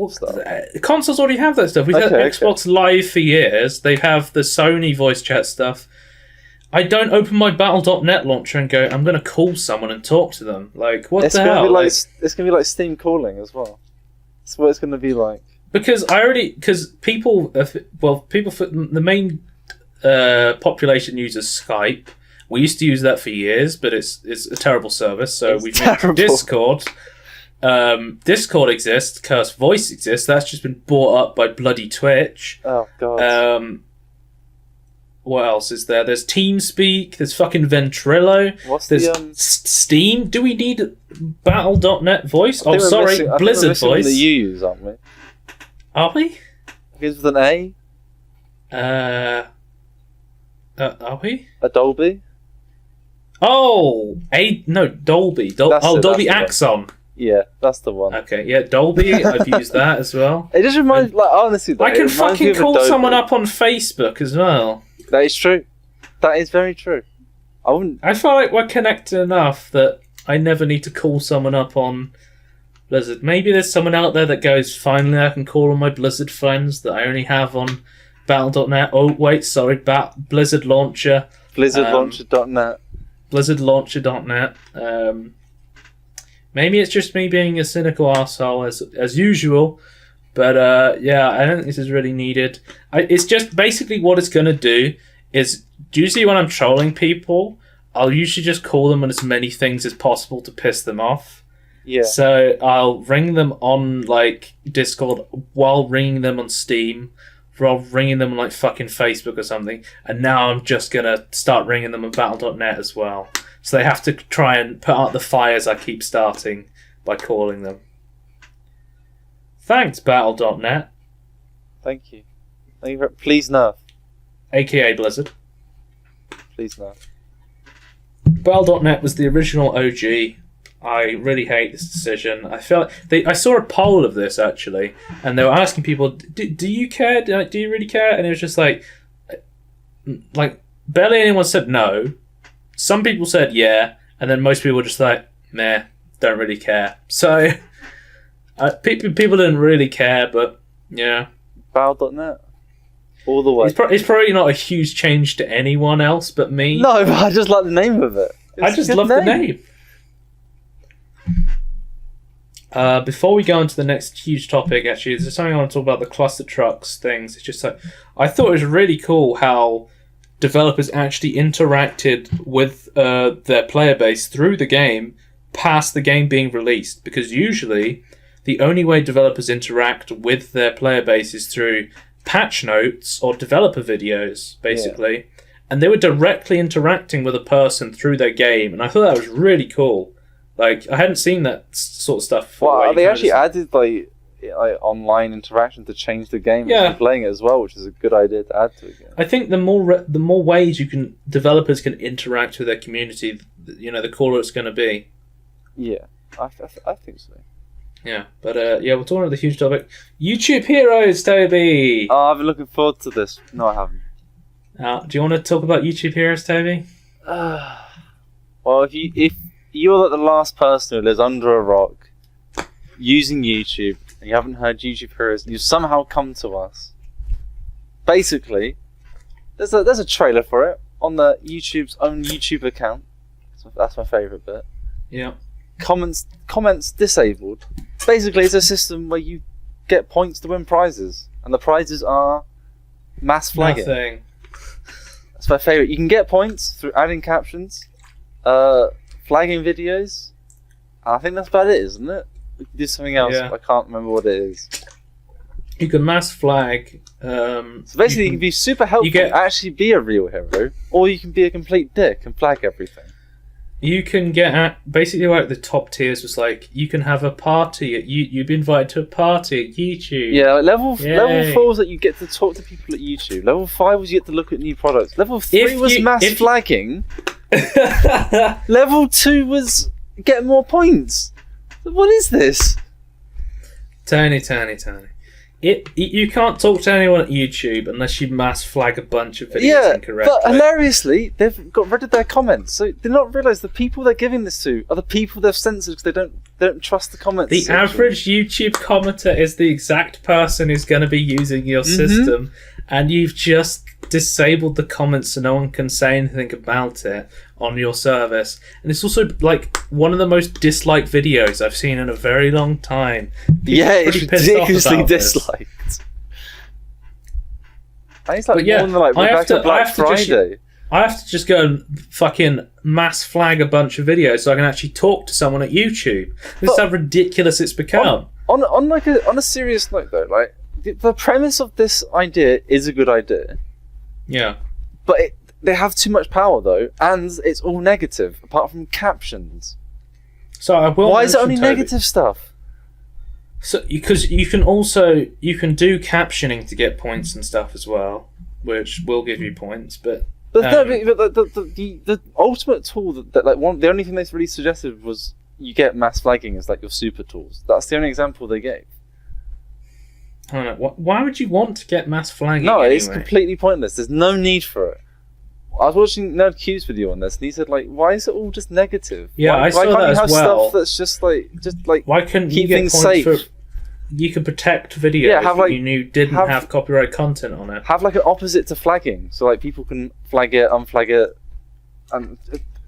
stuff? Consoles already have that stuff. We've had Xbox Live for years. They have the Sony voice chat stuff. I don't open my Battle.net launcher and go, I'm going to call someone and talk to them. Like, what the hell? It's going to be like Steam calling as well. That's what it's going to be like. Because people, the main population uses Skype. We used to use that for years, but it's a terrible service. So we've made Discord. Discord exists. Curse Voice exists. That's just been bought up by bloody Twitch. Oh god. What else is there? There's TeamSpeak. There's fucking Ventrilo. There's Steam. Do we need Battle.net voice? Oh, sorry, Blizzard voice. That you use, aren't we? Are we? Begins with an A. Are we? Adobe? Oh! Dolby. Dolby Axon. Yeah, that's the one. Okay, yeah, Dolby, I've used that as well. It just reminds, honestly, I can fucking call someone up on Facebook as well. That is true. That is very true. I feel like we're connected enough that I never need to call someone up on Blizzard. Maybe there's someone out there that goes, finally I can call all my Blizzard friends that I only have on Battle.net. Oh, wait, sorry, Blizzard Launcher. BlizzardLauncher.net. BlizzardLauncher.net. Maybe it's just me being a cynical arsehole as usual. But yeah, I don't think this is really needed. It's just basically what it's going to do is, usually when I'm trolling people, I'll usually just call them on as many things as possible to piss them off. Yeah. So I'll ring them on like Discord while ringing them on Steam, while ringing them on like fucking Facebook or something. And now I'm just going to start ringing them on Battle.net as well. So they have to try and put out the fires I keep starting by calling them. Thanks, Battle.net. Thank you. Please nerf. AKA Blizzard. Please nerf. Battle.net was the original OG. I really hate this decision. I feel like I saw a poll of this actually, and they were asking people, "Do you care? Do you really care?" And it was just like barely anyone said no. Some people said yeah, and then most people were just like, "Meh, don't really care." So people didn't really care, but yeah. Battle.net. All the way. It's probably not a huge change to anyone else but me. No, but I just like the name of it. I just love the name. Before we go into the next huge topic, actually, there's something I want to talk about, the Clustertrucks things. It's just like, I thought it was really cool how developers actually interacted with their player base through the game past the game being released. Because usually, the only way developers interact with their player base is through patch notes or developer videos, basically. Yeah. and they were directly interacting with a person through their game, and I thought that was really cool. Like, I hadn't seen that sort of stuff before. Well, they actually added like online interaction to change the game as you're playing it as well, which is a good idea to add to it. I think the more ways developers can interact with their community, the cooler it's going to be. Yeah, I think so. Yeah, but we're talking about the huge topic. YouTube heroes, Toby! Oh, I've been looking forward to this. No, I haven't. Do you want to talk about YouTube heroes, Toby? Well, if you're like the last person who lives under a rock using YouTube, and you haven't heard YouTube heroes, and you've somehow come to us, basically, there's a trailer for it on the YouTube's own YouTube account. That's my favourite bit. Yeah. Comments disabled. Basically, it's a system where you get points to win prizes, and the prizes are mass flagging. Nothing. That's my favourite. You can get points through adding captions, flagging videos. I think that's about it, isn't it? We can do something else, but I can't remember what it is. You can mass flag. So basically, you can be super helpful, actually be a real hero, or you can be a complete dick and flag everything. You can get at basically like the top tiers was like you can have a party at you'd be invited to a party at YouTube. Yeah, like level 4 was that you get to talk to people at YouTube. Level 5 was you get to look at new products. Level 3 was mass flagging. Level 2 was get more points. What is this? Tony. You can't talk to anyone at YouTube unless you mass flag a bunch of videos incorrectly. But hilariously, they've got rid of their comments. So they not realise the people they're giving this to are the people they've censored because they don't trust the comments. The average YouTube commenter is the exact person who's going to be using your system, and you've just disabled the comments so no one can say anything about it on your service. And it's also like one of the most disliked videos I've seen in a very long time. It's ridiculously disliked. I think it's like more than like Black Friday. I have to just go and fucking mass flag a bunch of videos so I can actually talk to someone at YouTube. This is how ridiculous it's become. On a serious note though, like the premise of this idea is a good idea. Yeah. But they have too much power though, and it's all negative apart from captions. So I will. Why is it only negative stuff? So because you can do captioning to get points and stuff as well, which will give you points, but the ultimate tool that like the only thing they really suggested was you get mass flagging as like your super tools. That's the only example they gave. I don't know. Why would you want to get mass flagging? No, anyway? It's completely pointless. There's no need for it. I was watching Nerd Q's video on this, and he said, like, why is it all just negative? Yeah, I saw that as well. Why can't you have stuff that's just like why couldn't keep you get things safe? safe? You could protect videos that you knew didn't have copyright content on it. Have like an opposite to flagging, so like people can flag it, unflag it, and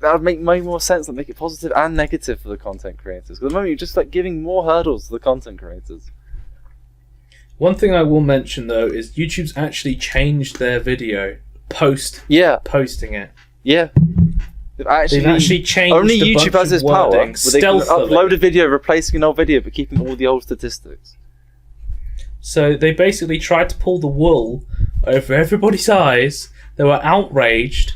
that would make way more sense. Like make it positive and negative for the content creators. Because at the moment you're just like giving more hurdles to the content creators. One thing I will mention though is YouTube's actually changed their video posting it. Yeah. They've actually changed only YouTube has this power where they can upload a video replacing an old video but keeping all the old statistics. So they basically tried to pull the wool over everybody's eyes. They were outraged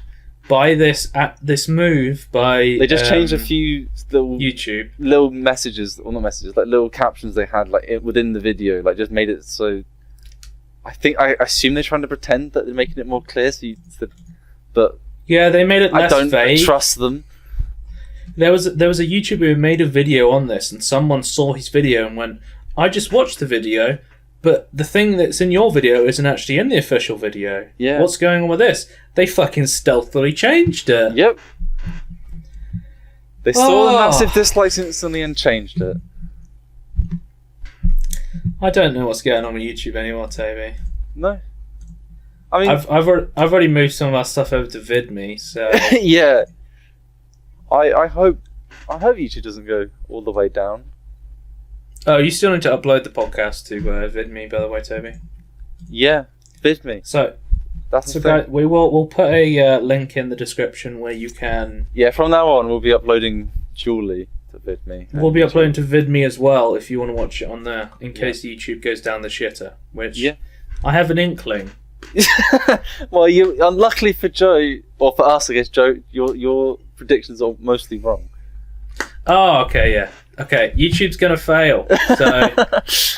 by this move by they just changed a few little messages, or not messages, like little captions they had like within the video, like just made it so I assume they're trying to pretend that they're making it more clear but yeah, they made it less vague. I don't trust them. There was a YouTuber who made a video on this, and someone saw his video and went, I just watched the video, but the thing that's in your video isn't actually in the official video. Yeah. What's going on with this? They fucking stealthily changed it. Yep. They saw the massive dislikes instantly and changed it. I don't know what's going on with YouTube anymore, Toby. No. I mean, I've already moved some of our stuff over to VidMe, so yeah. I hope YouTube doesn't go all the way down. Oh, you still need to upload the podcast to VidMe, by the way, Toby. Yeah, VidMe. So that's the thing. We'll put a link in the description where you can. Yeah, from now on we'll be uploading dually to VidMe. We'll be uploading to VidMe as well if you want to watch it on there, in case YouTube goes down the shitter. Which I have an inkling Well, unluckily for Joe, or for us, I guess, Joe, your predictions are mostly wrong. Oh, okay, yeah. Okay, YouTube's gonna fail. So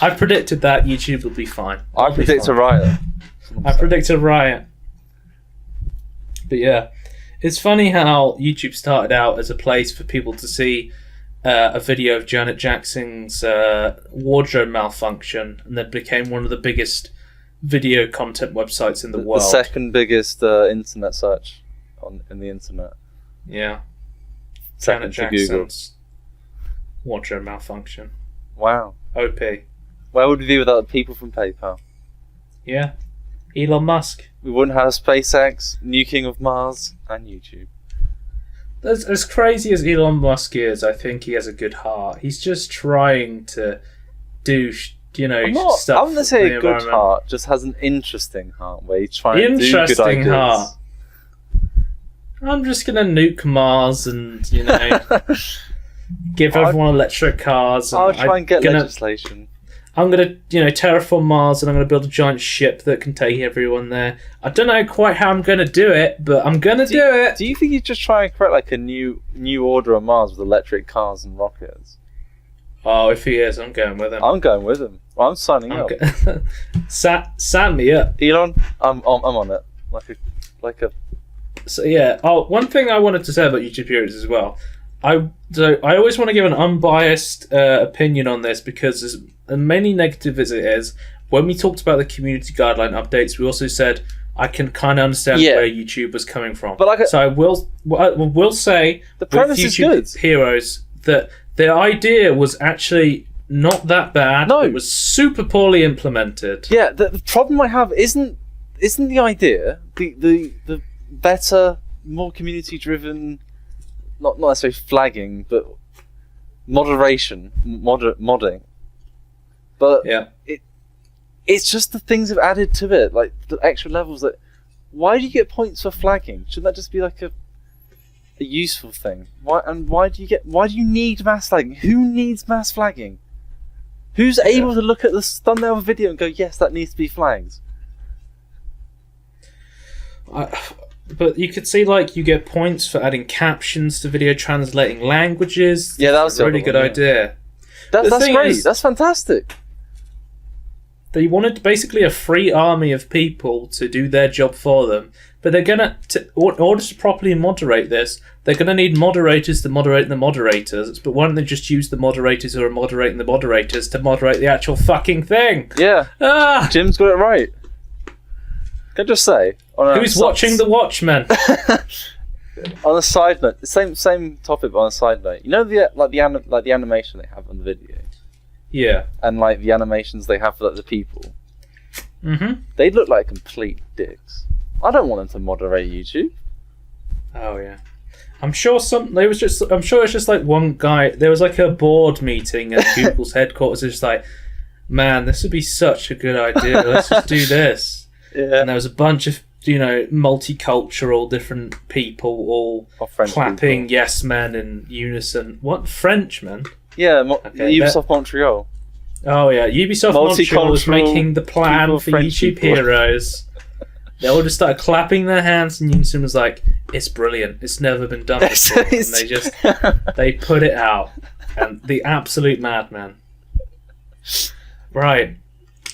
I predicted that YouTube will be fine. I predict a riot. I predict a riot. But yeah, it's funny how YouTube started out as a place for people to see a video of Janet Jackson's wardrobe malfunction, and then became one of the biggest video content websites in the world. The second biggest internet search in the internet. Yeah. Second Janet Jackson's wardrobe malfunction. Wow. OP. Where would we be without the people from PayPal? Yeah. Elon Musk. We wouldn't have SpaceX, nuking of Mars, and YouTube. As crazy as Elon Musk is, I think he has a good heart. He's just trying to do, stuff. I wouldn't say a good heart, just has an interesting heart where he's trying to do good ideas. Heart. I'm just gonna nuke Mars and give everyone electric cars. And I'll try and get legislation. I'm gonna terraform Mars, and I'm gonna build a giant ship that can take everyone there. I don't know quite how I'm gonna do it, but I'm gonna do it. Do you think he's just trying to create like a new order on Mars with electric cars and rockets? Oh, if he is, I'm going with him. I'm going with him. I'm signing up. Sign me up, Elon. I'm on it. Like a. So yeah. Oh, one thing I wanted to say about YouTube Heroes as well. I always want to give an unbiased opinion on this, because as many negative as it is, when we talked about the community guideline updates, we also said I can kind of understand where YouTube was coming from. But so I will say the premise with YouTube is good. Heroes that the idea was actually not that bad. No, it was super poorly implemented. Yeah, the problem I have isn't the idea the better, more community driven. Not necessarily flagging, but moderation, modding. But yeah, it's just the things have added to it, like the extra levels. That why do you get points for flagging? Shouldn't that just be like a useful thing? Why do you need mass flagging? Who needs mass flagging? Who's able to look at the thumbnail of a video and go, yes, that needs to be flagged? But you could see, you get points for adding captions to video, translating languages. Yeah, that was a really good idea. That's great. That's fantastic. They wanted basically a free army of people to do their job for them. But they're in order to properly moderate this, they're going to need moderators to moderate the moderators. But why don't they just use the moderators who are moderating the moderators to moderate the actual fucking thing? Yeah. Jim's got it right. Can I just say, who's watching the Watchmen? On a side note, the same topic, but on a side note, the animation they have on the video, yeah, and the animations they have for the people, they look like complete dicks. I don't want them to moderate YouTube. Oh yeah, I'm sure it's just like one guy. There was like a board meeting at Google's headquarters. It's just like, man, this would be such a good idea. Let's just do this. Yeah. And there was a bunch of multicultural different people all clapping people. yes men in unison. What, Frenchmen? Yeah, Ubisoft Montreal. Oh yeah, Ubisoft Montreal was making the plan for YouTube Heroes. They all just started clapping their hands in unison. Was like, it's brilliant. It's never been done before. And they put it out, and the absolute madman. Right.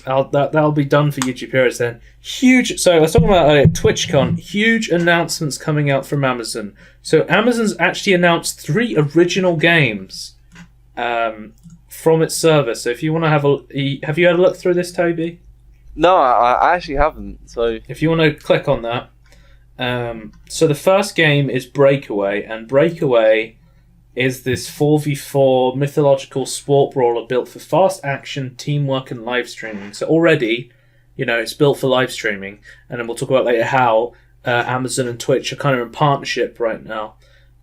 That'll be done for YouTube Heroes then. Huge. So let's talk about TwitchCon. Huge announcements coming out from Amazon. So Amazon's actually announced 3 original games from its service. So if you want to have you had a look through this, Toby? No, I actually haven't. So if you want to click on that, so the first game is Breakaway, and Breakaway is this 4v4 mythological sport brawler built for fast action, teamwork, and live streaming. So already, it's built for live streaming, and then we'll talk about later how Amazon and Twitch are kind of in partnership right now.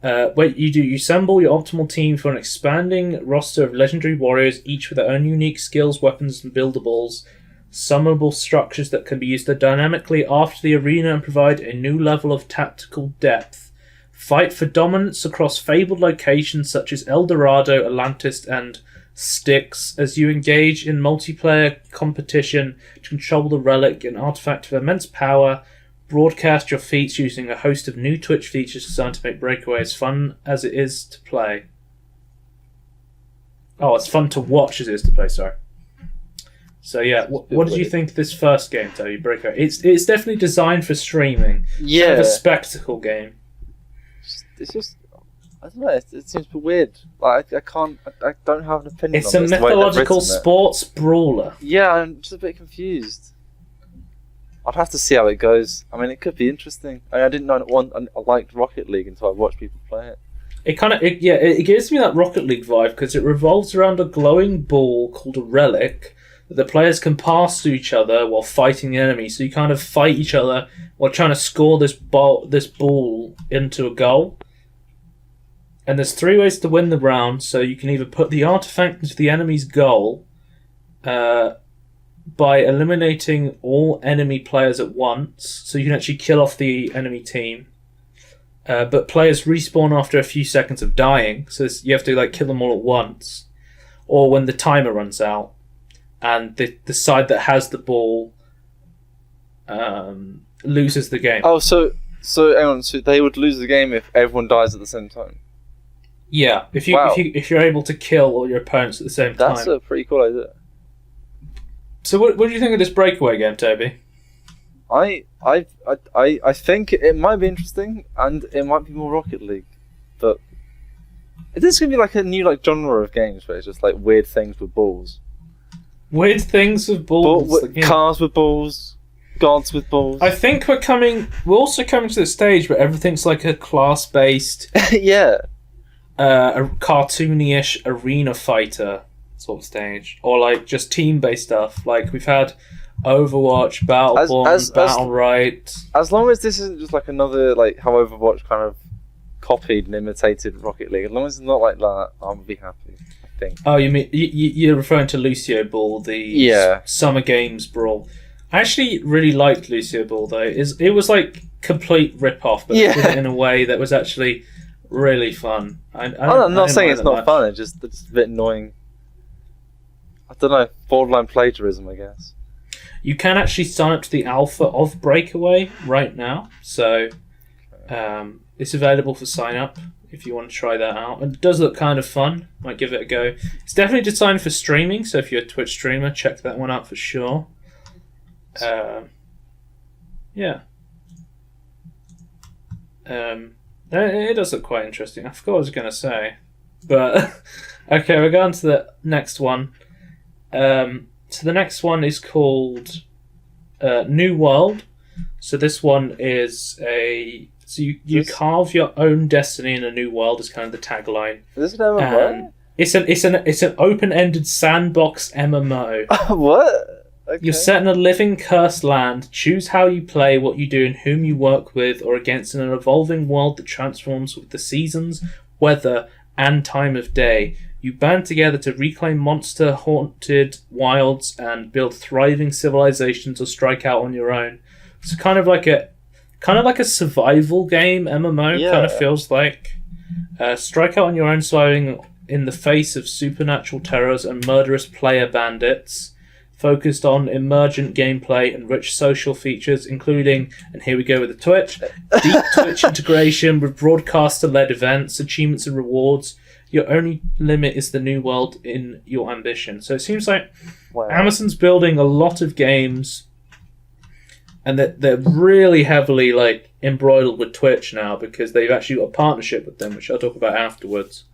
You assemble your optimal team for an expanding roster of legendary warriors, each with their own unique skills, weapons, and buildables, summonable structures that can be used dynamically after the arena and provide a new level of tactical depth. Fight for dominance across fabled locations such as El Dorado, Atlantis, and sticks as you engage in multiplayer competition to control the relic, an artifact of immense power. Broadcast your feats using a host of new Twitch features designed to make Breakaway as fun as it is to play. Oh, it's fun to watch as it is to play, sorry. So yeah, what did you think of this first game, Toby, Breakaway? It's definitely designed for streaming. Yeah. Kind of a spectacle game. It's just, I don't know, it seems a bit weird. Like, I don't have an opinion It's on a this, the way they've mythological written it. sports brawler. Yeah, I'm just a bit confused. I'd have to see how it goes. I mean, it could be interesting. I didn't know I liked Rocket League until I watched people play it. It gives me that Rocket League vibe because it revolves around a glowing ball called a relic that the players can pass to each other while fighting the enemy. So you kind of fight each other while trying to score this ball into a goal. And there's 3 ways to win the round. So you can either put the artifact into the enemy's goal, by eliminating all enemy players at once, so you can actually kill off the enemy team. But players respawn after a few seconds of dying, so you have to kill them all at once. Or when the timer runs out, and the side that has the ball loses the game. Oh, so hang on, so they would lose the game if everyone dies at the same time? Yeah, if you're able to kill all your opponents at the same time. That's a pretty cool idea. So what do you think of this Breakaway game, Toby? I think it might be interesting, and it might be more Rocket League, but this is gonna be like a new genre of games where it's just like weird things with balls. Weird things with balls. Cars with balls, gods with balls. I think we're also coming to the stage where everything's like a class-based, yeah, a cartoony-ish arena fighter sort of stage, or like just team-based stuff. Like we've had Overwatch, Battleborn, Battlerite. As long as this isn't just like another like how Overwatch kind of copied and imitated Rocket League, as long as it's not like that, I'll be happy. I think. Oh, you mean you're referring to Lucio Ball, the Summer Games brawl? I actually really liked Lucio Ball though. It was like complete rip-off, but did it in a way that was actually really fun. I'm not saying it's not fun. It's just a bit annoying. I don't know, borderline plagiarism, I guess. You can actually sign up to the alpha of Breakaway right now, so it's available for sign up if you want to try that out. And it does look kind of fun. Might give it a go. It's definitely designed for streaming, so if you're a Twitch streamer, check that one out for sure. Yeah. It does look quite interesting. I forgot what I was going to say. But, okay, we're going to the next one. So the next one is called New World. So this one is so you carve your own destiny in a new world is kind of the tagline. Is this an MMO? It's an open-ended sandbox MMO. What? Okay. You're set in a living cursed land. Choose how you play, what you do, and whom you work with or against in an evolving world that transforms with the seasons, weather, and time of day. You band together to reclaim monster-haunted wilds and build thriving civilizations or strike out on your own. It's kind of like a survival game MMO. Yeah. Kind of feels like strike out on your own, surviving in the face of supernatural terrors and murderous player bandits. Focused on emergent gameplay and rich social features, including, and here we go with the Twitch, deep Twitch integration with broadcaster-led events, achievements and rewards. Your only limit is the new world in your ambition. So it seems like Amazon's building a lot of games, and that they're really heavily embroiled with Twitch now because they've actually got a partnership with them, which I'll talk about afterwards.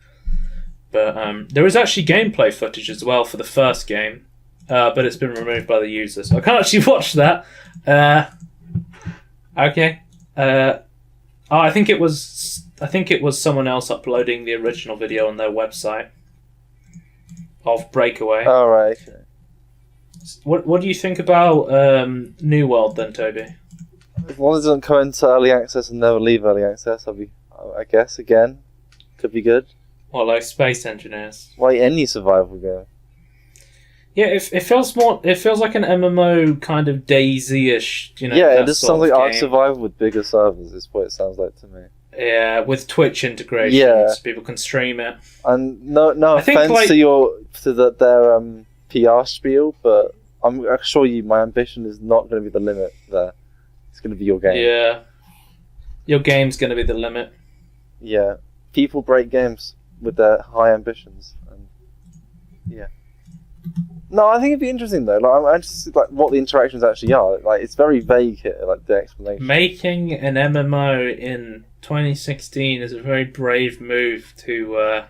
But there is actually gameplay footage as well for the first game. But it's been removed by the user, so I can't actually watch that. Okay. I think it was someone else uploading the original video on their website of Breakaway. All right. Okay. What do you think about New World then, Toby? As long as it doesn't come into early access and never leave early access, I guess again, could be good. Well, like Space Engineers. Like any survival game. Yeah, it feels like an MMO kind of DayZ-ish, Yeah, it just sounds like Ark Survival with bigger servers, is what it sounds like to me. Yeah, with Twitch integrations, Yeah. people can stream it. And no I think, offense like- to their PR spiel, but I'm assure you, my ambition is not going to be the limit there. It's going to be your game. Yeah. Your game's going to be the limit. Yeah. People break games with their high ambitions. And yeah. No, I think it'd be interesting though. Like, I'm interested like what the interactions actually are. Like, it's very vague here, like the explanation. Making an MMO in 2016 is a very brave move to.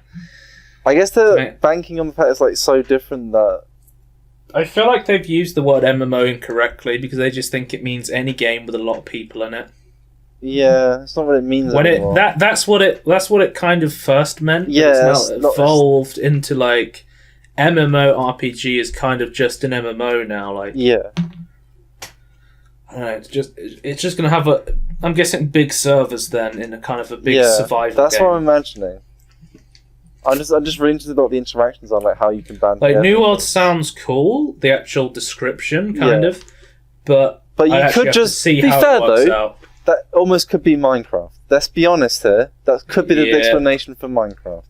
I guess the banking on the fact it's like so different that. I feel like they've used the word MMO incorrectly because they just think it means any game with a lot of people in it. Yeah, it's not what it means When anymore. that's what it kind of first meant. But Yeah, it's now evolved into like MMORPG is kind of just an MMO now. Like yeah. I don't know, it's just gonna have I'm guessing big servers then in a kind of a big survival that's game. what I'm imagining. I'm just really interested in what the interactions are, like how you can band Like together. New World sounds cool, the actual description kind of, but you I actually could have just to see be how fair it works though. out. That almost could be Minecraft. Let's be honest here. That could be the Yeah. explanation for Minecraft.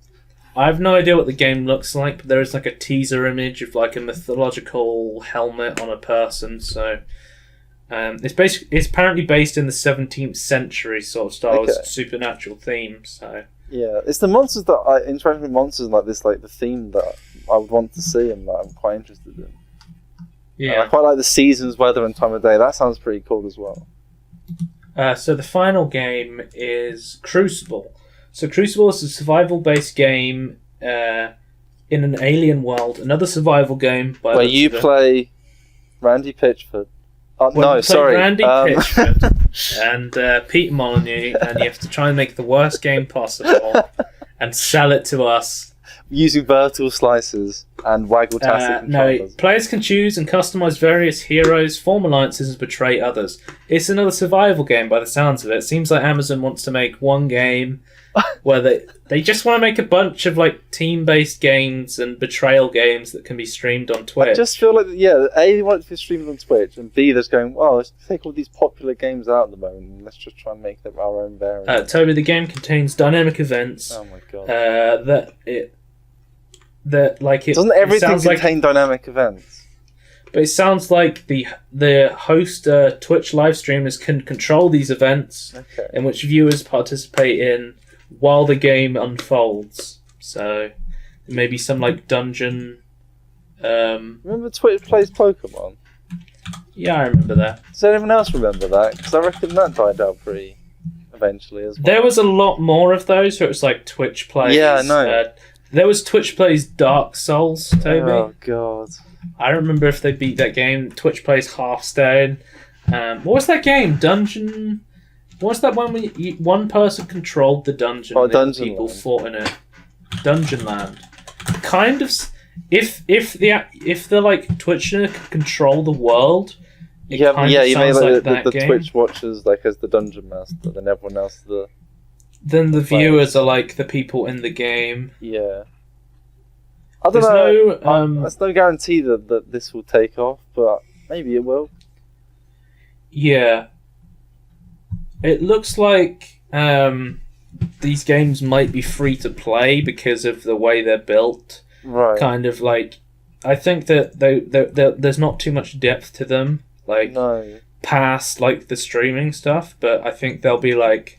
I have no idea what the game looks like, but there is like a teaser image of like a mythological helmet on a person. So it's apparently based in the 17th century sort of style, Okay. supernatural theme. So Yeah, it's the monsters that interacting with monsters like this, like the theme that I would want to see and that I'm quite interested in. And I yeah. quite like the seasons, weather, and time of day. That sounds pretty cool as well. So the final game is Crucible. So Crucible is a survival-based game in an alien world. Another survival game by Where you play Randy Pitchford. Randy Pitchford and Pete Molyneux, and you have to try and make the worst game possible and sell it to us. Using vertical slices and waggle-tastic controllers. Players can choose and customize various heroes, form alliances, and betray others. It's another survival game by the sounds of it. It seems like Amazon wants to make one game where they just want to make a bunch of like team-based games and betrayal games that can be streamed on Twitch. I just feel like, A, they want it to be streamed on Twitch, and B, they're just going, well, let's take all these popular games out at the moment, and let's just try and make them our own variant. Toby, the game contains dynamic events. Oh my god. Doesn't everything contain dynamic events? But it sounds like the host Twitch live streamers can control these events in which viewers participate in while the game unfolds. So maybe some like dungeon. Remember Twitch plays Pokemon? Yeah, I remember that. Does anyone else remember that? Because I reckon that died out pretty eventually as well. There was a lot more of those. So it was like Twitch plays. Yeah, I know. There was Twitch plays Dark Souls, Toby. Oh god. I don't remember if they beat that game. Twitch plays Hearthstone. What was that game? Dungeon. What was that one where one person controlled the dungeon? Oh, and other Dungeon people Land. fought in it. Dungeon Land. Kind of. If the like Twitcher could control the world. You made sounds like that the game. Twitch watchers like as the dungeon master, then everyone else Then the viewers are like the people in the game. Yeah. I don't know. There's no guarantee that this will take off, but maybe it will. Yeah. It looks like these games might be free to play because of the way they're built. Right. Kind of like, I think that there's not too much depth to them, like past like the streaming stuff. But I think they'll be like.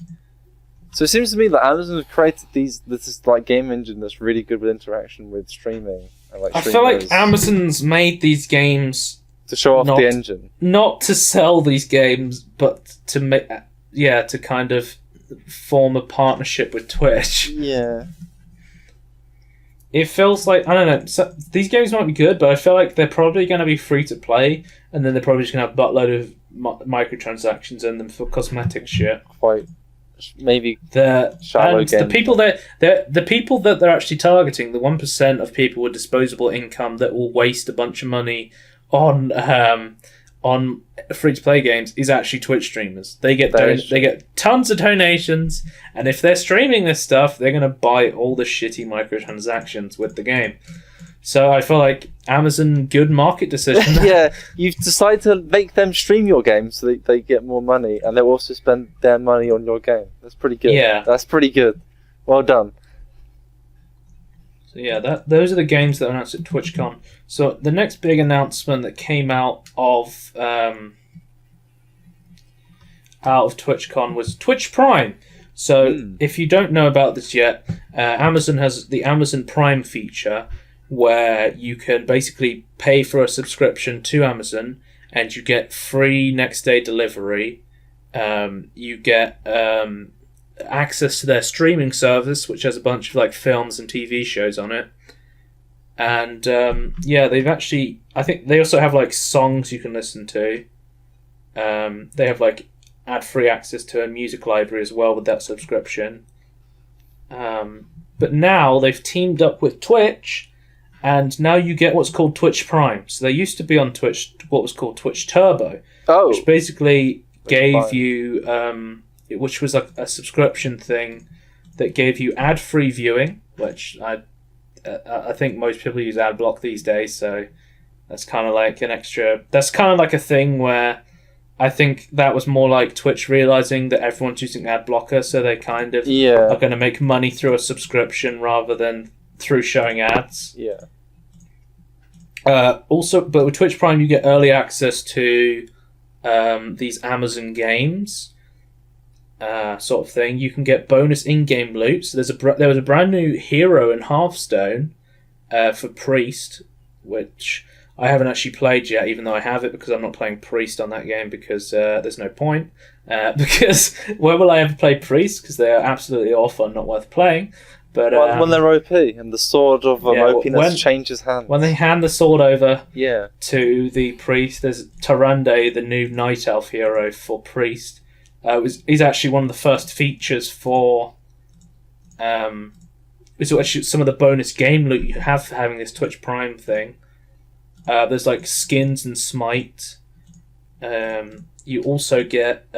So it seems to me that Amazon have created this like game engine that's really good with interaction with streaming and like. I feel like Amazon's made these games to show off the engine, not to sell these games, but to make to kind of form a partnership with Twitch. Yeah. It feels like, I don't know, so these games might be good, but I feel like they're probably going to be free to play, and then they're probably just going to have a buttload of microtransactions in them for cosmetic shit. Quite, maybe shallow games. The people that they're actually targeting, the 1% of people with disposable income that will waste a bunch of money on free-to-play games, is actually Twitch streamers. They get tons of donations, and if they're streaming this stuff, they're going to buy all the shitty microtransactions with the game. So I feel like Amazon, good market decision there. Yeah, you've decided to make them stream your game so they get more money, and they'll also spend their money on your game. That's pretty good. Yeah. That's pretty good. Well done. So yeah, those are the games that were announced at TwitchCon. So the next big announcement that came out of TwitchCon was Twitch Prime. So if you don't know about this yet, Amazon has the Amazon Prime feature where you can basically pay for a subscription to Amazon and you get free next day delivery. You get access to their streaming service, which has a bunch of like films and TV shows on it. And they've actually, I think they also have like songs you can listen to. They have like ad-free access to a music library as well with that subscription. But now they've teamed up with Twitch, and now you get what's called Twitch Prime. So they used to be on Twitch, what was called Twitch Turbo, which basically gave you, which was like a subscription thing that gave you ad-free viewing, which I think most people use ad block these days. So that's kind of like an extra. That's kind of like a thing where I think that was more like Twitch realizing that everyone's using ad blocker, so they kind of are going to make money through a subscription rather than through showing ads. Yeah. Also, but with Twitch Prime, you get early access to these Amazon games, sort of thing. You can get bonus in-game loot. So there was a brand new hero in Hearthstone for Priest, which I haven't actually played yet, even though I have it, because I'm not playing Priest on that game because there's no point. Because where will I ever play Priest? Because they're absolutely awful and not worth playing. But when they're OP and the sword of OPness changes hands. When they hand the sword over to the Priest, there's Tyrande, the new Night Elf hero for Priest. He's actually one of the first features for... it's actually some of the bonus game loot you have for having this Twitch Prime thing. There's like skins and Smite. You also get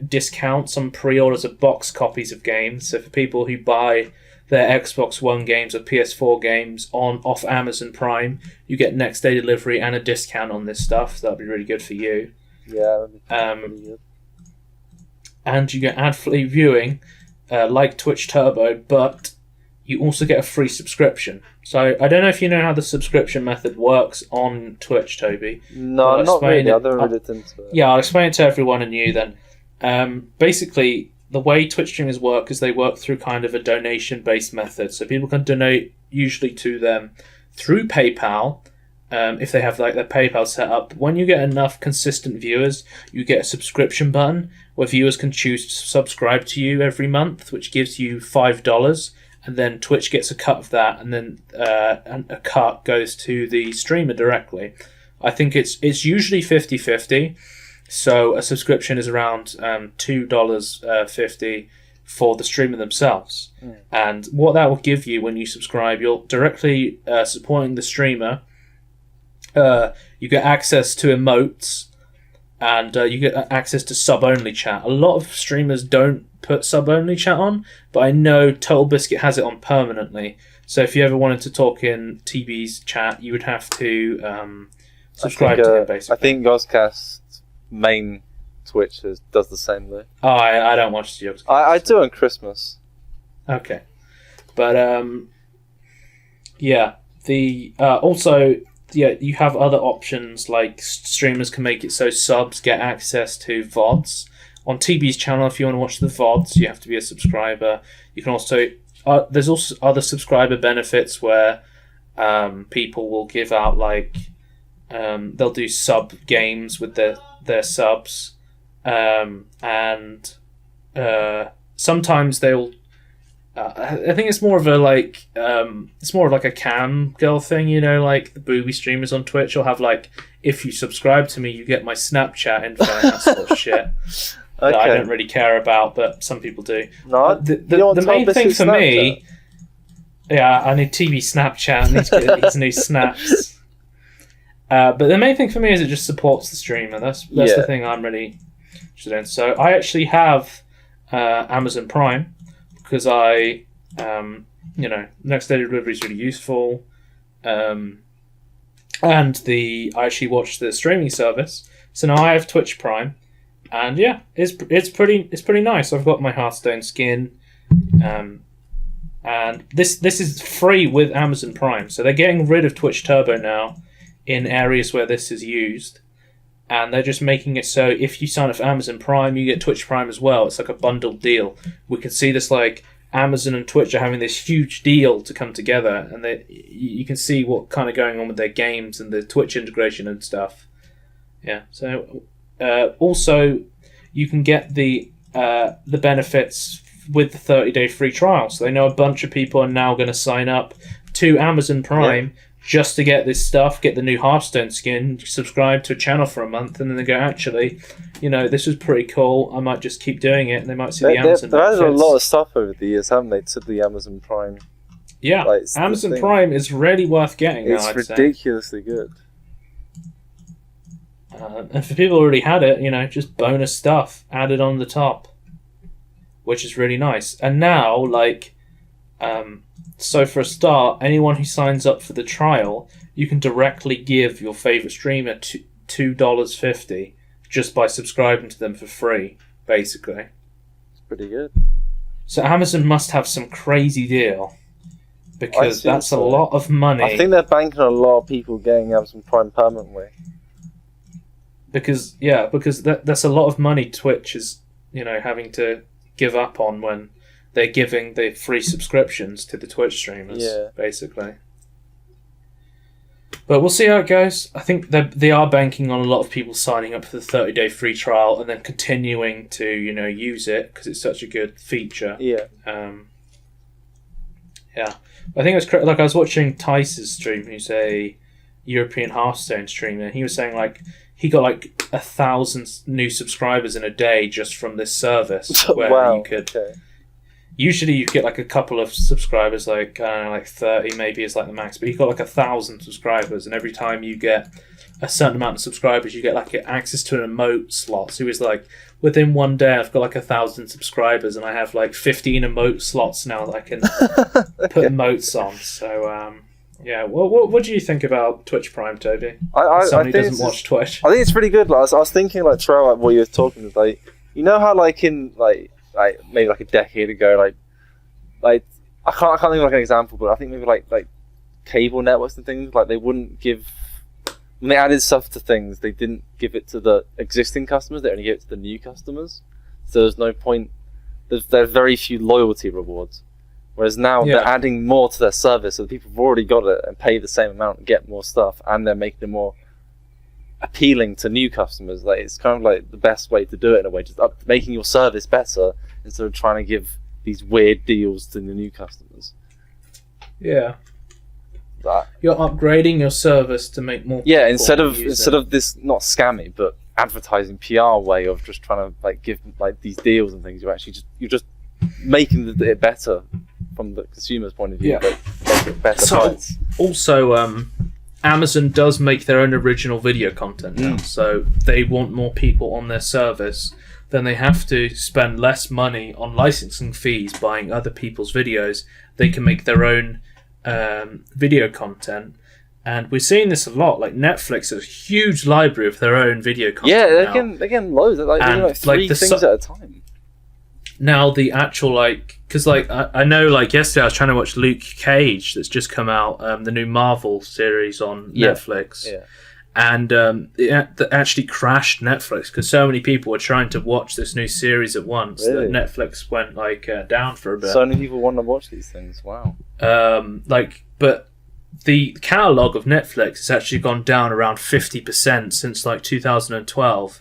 discounts on pre-orders of box copies of games. So for people who buy their Xbox One games or PS4 games off Amazon Prime, you get next day delivery and a discount on this stuff. So that'd be really good for you. Yeah, that'd be pretty good. And you get ad-free viewing, like Twitch Turbo, but you also get a free subscription. So I don't know if you know how the subscription method works on Twitch, Toby. No, not really. I don't read it into it. Yeah, I'll explain it to everyone and you then. Basically, the way Twitch streamers work is they work through kind of a donation-based method. So people can donate usually to them through PayPal, if they have like their PayPal set up. When you get enough consistent viewers, you get a subscription button where viewers can choose to subscribe to you every month, which gives you $5. And then Twitch gets a cut of that, and then a cut goes to the streamer directly. I think it's usually 50-50, so a subscription is around $2.50 for the streamer themselves. And what that will give you when you subscribe, you're directly supporting the streamer. You get access to emotes, and you get access to sub-only chat. A lot of streamers don't put sub-only chat on, but I know Total Biscuit has it on permanently. So if you ever wanted to talk in TB's chat, you would have to subscribe to him, basically. I think Gozcast's main Twitch does the same though. Oh, I don't watch the Gozcast. I do on Christmas. Okay. But, also... Yeah, you have other options, like streamers can make it so subs get access to VODs. On TB's channel, if you want to watch the VODs, you have to be a subscriber. You can also... there's also other subscriber benefits where people will give out, like... they'll do sub games with their subs. And sometimes they'll... I think it's more of a like a cam girl thing, you know, like the booby streamers on Twitch will have like, if you subscribe to me, you get my Snapchat info and that sort of shit. That I don't really care about, but some people do. No, the main thing for me, I need TV Snapchat. I need to get his new snaps. But the main thing for me is it just supports the streamer. That's the thing I'm really interested in. So I actually have Amazon Prime. Because next day delivery is really useful. and I actually watched the streaming service. So now I have Twitch Prime, and yeah, it's pretty nice. I've got my Hearthstone skin, and this is free with Amazon Prime. So they're getting rid of Twitch Turbo now in areas where this is used, and they're just making it so if you sign up for Amazon Prime, you get Twitch Prime as well. It's like a bundled deal. We can see this, like, Amazon and Twitch are having this huge deal to come together, and you can see what kind of going on with their games and the Twitch integration and stuff. Yeah. So also you can get the benefits with the 30-day free trial. So they know a bunch of people are now going to sign up to Amazon Prime just to get this stuff, get the new Hearthstone skin, subscribe to a channel for a month, and then they go, actually, this was pretty cool. I might just keep doing it, and they might see the Amazon benefits. They've added a lot of stuff over the years, haven't they, to the Amazon Prime? Yeah, Amazon Prime is really worth getting now, I'd say. It's ridiculously good. And for people who already had it, just bonus stuff added on the top, which is really nice. And now, so for a start, anyone who signs up for the trial, you can directly give your favourite streamer $2.50 just by subscribing to them for free, basically. It's pretty good. So Amazon must have some crazy deal, because that's a lot of money. I think they're banking on a lot of people getting Amazon Prime permanently. Because that's a lot of money Twitch is, having to give up on when they're giving the free subscriptions to the Twitch streamers, basically. But we'll see how it goes. I think they are banking on a lot of people signing up for the 30-day free trial and then continuing to, use it because it's such a good feature. Yeah. Yeah. I think it's like I was watching Tice's stream, who's a European Hearthstone streamer. He was saying he got 1,000 new subscribers in a day just from this service. Where wow. You could. Okay. Usually you get a couple of subscribers, 30 maybe is the max, but you got 1,000 subscribers, and every time you get a certain amount of subscribers, you get access to an emote slot. So he was within one day I've got 1,000 subscribers, and I have 15 emote slots now that I can put emotes on. So yeah, what do you think about Twitch Prime, Toby? Somebody who doesn't watch Twitch. I think it's pretty good. I was thinking Trell, what you were talking about, how in maybe a decade ago, I can't think of an example, but I think maybe cable networks and things, they wouldn't give, when they added stuff to things, they didn't give it to the existing customers, they only gave it to the new customers. So there's no point, there's very few loyalty rewards. Whereas now they're adding more to their service, so the people have already got it and pay the same amount and get more stuff, and they're making it more appealing to new customers. It's kind of the best way to do it in a way, just making your service better instead of trying to give these weird deals to the new customers. Yeah. You're upgrading your service to make more. Yeah, instead of this not scammy but advertising PR way of just trying to give these deals and things, you're just making it better from the consumer's point of view. Yeah. Make it better price. Also, Amazon does make their own original video content now, so they want more people on their service. Then they have to spend less money on licensing fees buying other people's videos. They can make their own video content, and we're seeing this a lot. Netflix has a huge library of their own video content. Yeah, they're getting loads. They're doing three things at a time. Now the actual because I know yesterday I was trying to watch Luke Cage that's just come out, the new Marvel series on Netflix. Yeah. And it actually crashed Netflix because so many people were trying to watch this new series at once that Netflix went down for a bit. So many people want to watch these things. Wow. But the catalogue of Netflix has actually gone down around 50% since 2012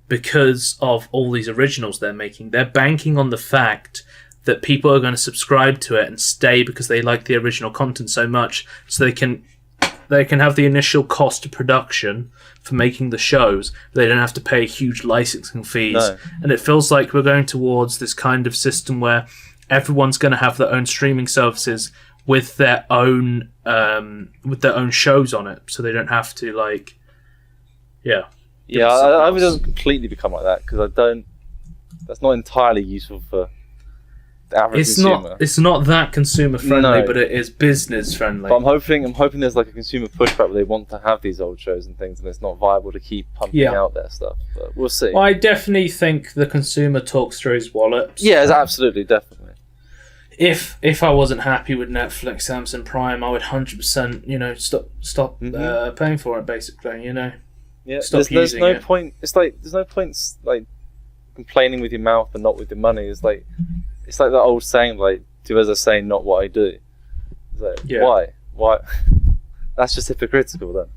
because of all these originals they're making. They're banking on the fact that people are going to subscribe to it and stay because they like the original content so much, so they can have the initial cost of production for making the shows. They don't have to pay huge licensing fees. No. And it feels like we're going towards this kind of system where everyone's going to have their own streaming services with their own shows on it, so they don't have to I would just completely become like that because that's not entirely useful for the average consumer. It's not that consumer friendly, No. but it is business friendly. But I'm hoping there's like a consumer pushback where they want to have these old shows and things, and it's not viable to keep pumping out their stuff. But we'll see. Well, I definitely think the consumer talks through his wallet. Yeah, absolutely, definitely. If I wasn't happy with Netflix, Amazon Prime, I would 100%, stop paying for it. Basically, Yeah, stop there's no it. point. It's like there's no point like complaining with your mouth and not with your money. It's like that old saying, like, do as I say, not what I do. It's like, why? That's just hypocritical then.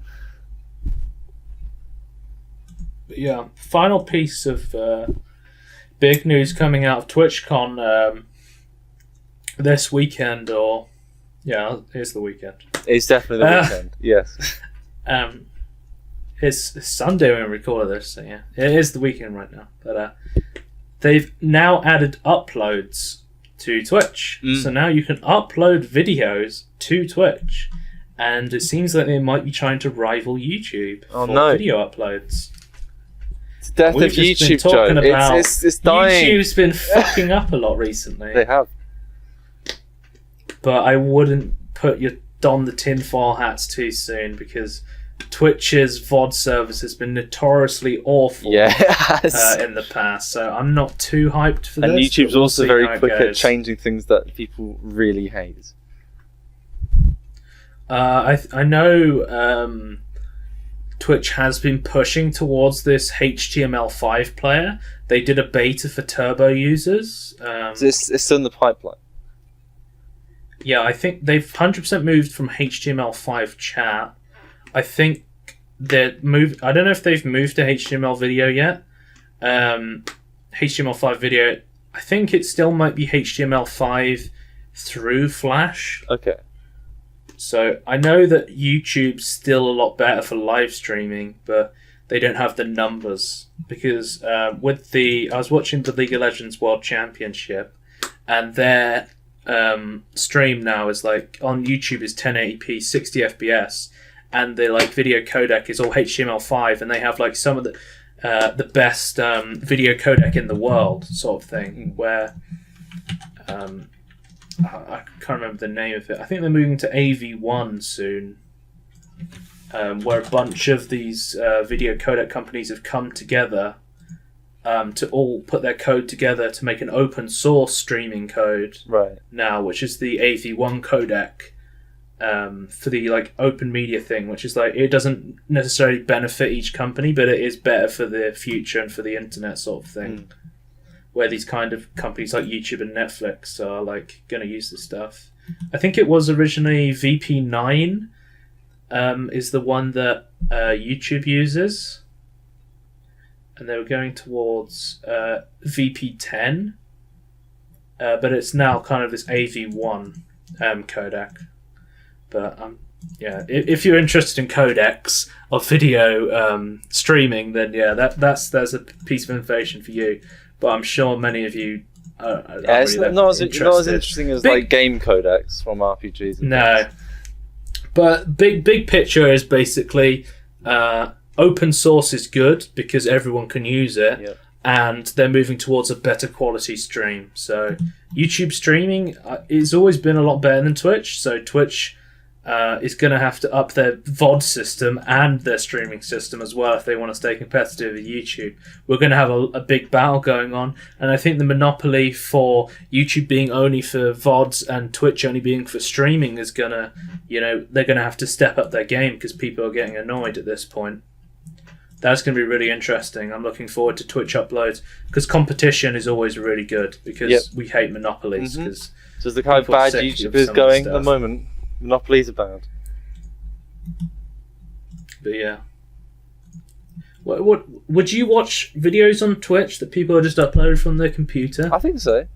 But yeah, final piece of big news coming out of TwitchCon this weekend, it's the weekend. It's definitely the weekend. Yes. It's Sunday when we record this, so yeah, it is the weekend right now. But they've now added uploads to Twitch, so now you can upload videos to Twitch, and it seems like they might be trying to rival YouTube for video uploads. It's the death of YouTube, Joe. It's dying. YouTube's been fucking up a lot recently. They have. But I wouldn't don the tinfoil hats too soon, because Twitch's VOD service has been notoriously awful in the past, so I'm not too hyped for this. And YouTube's also very quick at changing things that people really hate. I know Twitch has been pushing towards this HTML5 player. They did a beta for Turbo users. It's still in the pipeline. Yeah, I think they've 100% moved from HTML5 chat. I think I don't know if they've moved to HTML video yet. HTML5 video, I think it still might be HTML5 through Flash. Okay. So I know that YouTube's still a lot better for live streaming, but they don't have the numbers. Because I was watching the League of Legends World Championship, and their stream now is like on YouTube is 1080p 60 FPS, and the like video codec is all HTML5, and they have like some of the best video codec in the world, sort of thing. Where I can't remember the name of it. I think they're moving to AV1 soon, where a bunch of these video codec companies have come together to all put their code together to make an open source streaming code now, which is the AV1 codec for the like open media thing, which is like, it doesn't necessarily benefit each company, but it is better for the future and for the internet, sort of thing. Where these kind of companies like YouTube and Netflix are like going to use this stuff. I think it was originally VP9 is the one that YouTube uses. And they were going towards VP10, but it's now kind of this AV1 codec. But if you're interested in codecs of video streaming, then there's a piece of information for you. But I'm sure many of you it's not as interesting as like game codecs from RPGs. No, but big picture is basically. Open source is good because everyone can use it, and they're moving towards a better quality stream. So YouTube streaming has always been a lot better than Twitch. So Twitch is going to have to up their VOD system and their streaming system as well if they want to stay competitive with YouTube. We're going to have a big battle going on, and I think the monopoly for YouTube being only for VODs and Twitch only being for streaming is going to, they're going to have to step up their game because people are getting annoyed at this point. That's going to be really interesting. I'm looking forward to Twitch uploads because competition is always really good because we hate monopolies. Cause so the kind of bad YouTube is going at the moment. Monopolies are bad. But yeah. What would you watch videos on Twitch that people are just uploaded from their computer? I think so.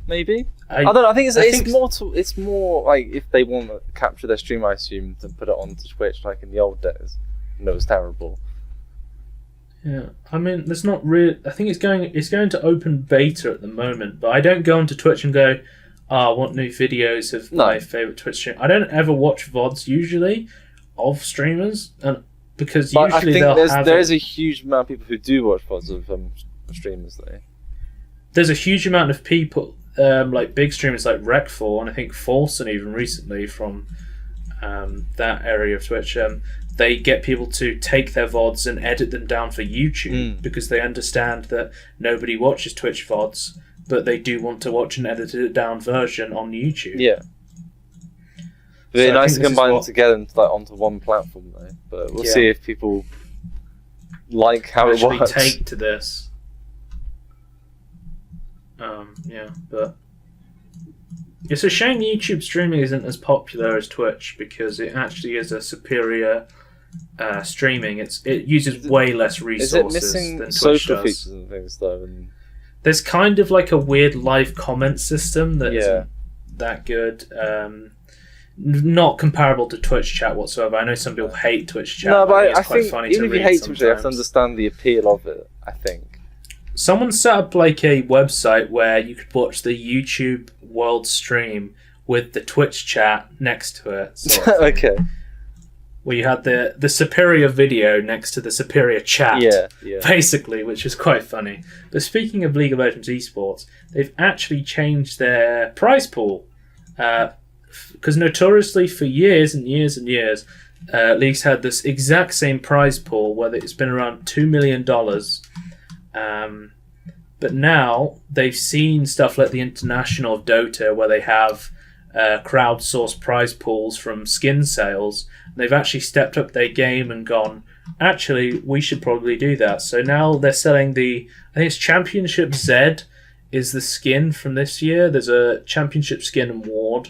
Maybe. I don't know. I think it's more like if they want to capture their stream, I assume, to put it onto Twitch like in the old days. And it was terrible. Yeah, I mean, there's not really. I think it's going to open beta at the moment, but I don't go onto Twitch and go, I want new videos of my favorite Twitch stream. I don't ever watch VODs usually of streamers, and because usually there's a huge amount of people who do watch VODs of streamers though. There's a huge amount of people. like big streamers like Rec4 and I think Forsen even recently from that area of Twitch, they get people to take their VODs and edit them down for YouTube because they understand that nobody watches Twitch VODs, but they do want to watch an edited down version on YouTube. Yeah. It'd be nice to combine them together and, like, onto one platform though, but we'll see if people like how it works. Take to this. But it's a shame YouTube streaming isn't as popular as Twitch because it actually is a superior streaming. It uses way less resources than Twitch social does. features and things though? And there's kind of like a weird live comment system that isn't that good. Not comparable to Twitch chat whatsoever. I know some people hate Twitch chat. No, but it's I quite think funny even to if you read hate sometimes. Twitch, you have to understand the appeal of it. I think. Someone set up like a website where you could watch the YouTube world stream with the Twitch chat next to it. Sort of Okay. Where you had the superior video next to the superior chat. Yeah. Basically, which is quite funny. But speaking of League of Legends esports, they've actually changed their prize pool. Because notoriously for years and years and years, League's had this exact same prize pool where it's been around $2 million. But now they've seen stuff like the International of Dota where they have crowdsourced prize pools from skin sales. They've actually stepped up their game and gone, actually, we should probably do that. So now they're selling I think it's Championship Z is the skin from this year. There's a Championship skin award.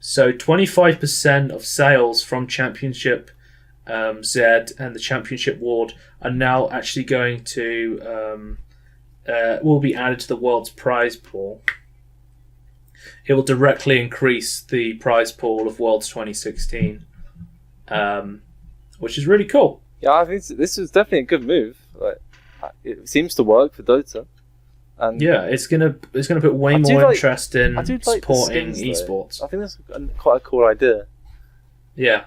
So 25% of sales from Championship Z and the Championship Ward are now actually going to will be added to the world's prize pool. It will directly increase the prize pool of Worlds 2016, which is really cool. Yeah, I think this is definitely a good move. Like, it seems to work for Dota. And yeah, it's gonna put way more interest in supporting skins, esports. Though. I think that's quite a cool idea. Yeah.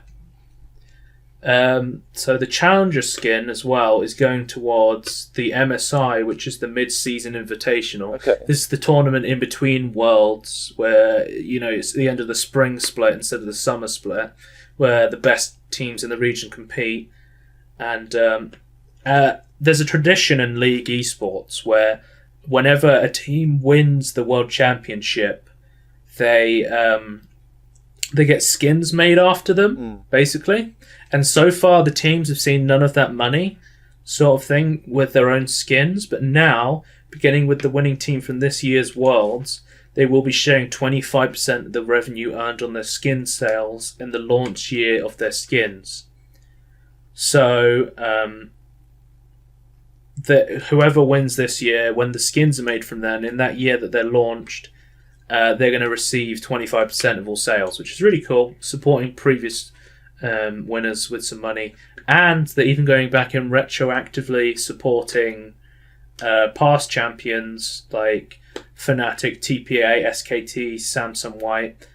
So the Challenger skin as well is going towards the MSI, which is the Mid-Season Invitational. Okay. This is the tournament in between Worlds where, it's the end of the spring split instead of the summer split, where the best teams in the region compete. And there's a tradition in League esports where whenever a team wins the World Championship, they get skins made after them, basically. And so far, the teams have seen none of that money sort of thing with their own skins. But now, beginning with the winning team from this year's Worlds, they will be sharing 25% of the revenue earned on their skin sales in the launch year of their skins. So, whoever wins this year, when the skins are made from them, in that year that they're launched, they're going to receive 25% of all sales, which is really cool, supporting previous winners with some money. And they're even going back and retroactively supporting past champions like Fnatic, TPA, SKT, Samsung White.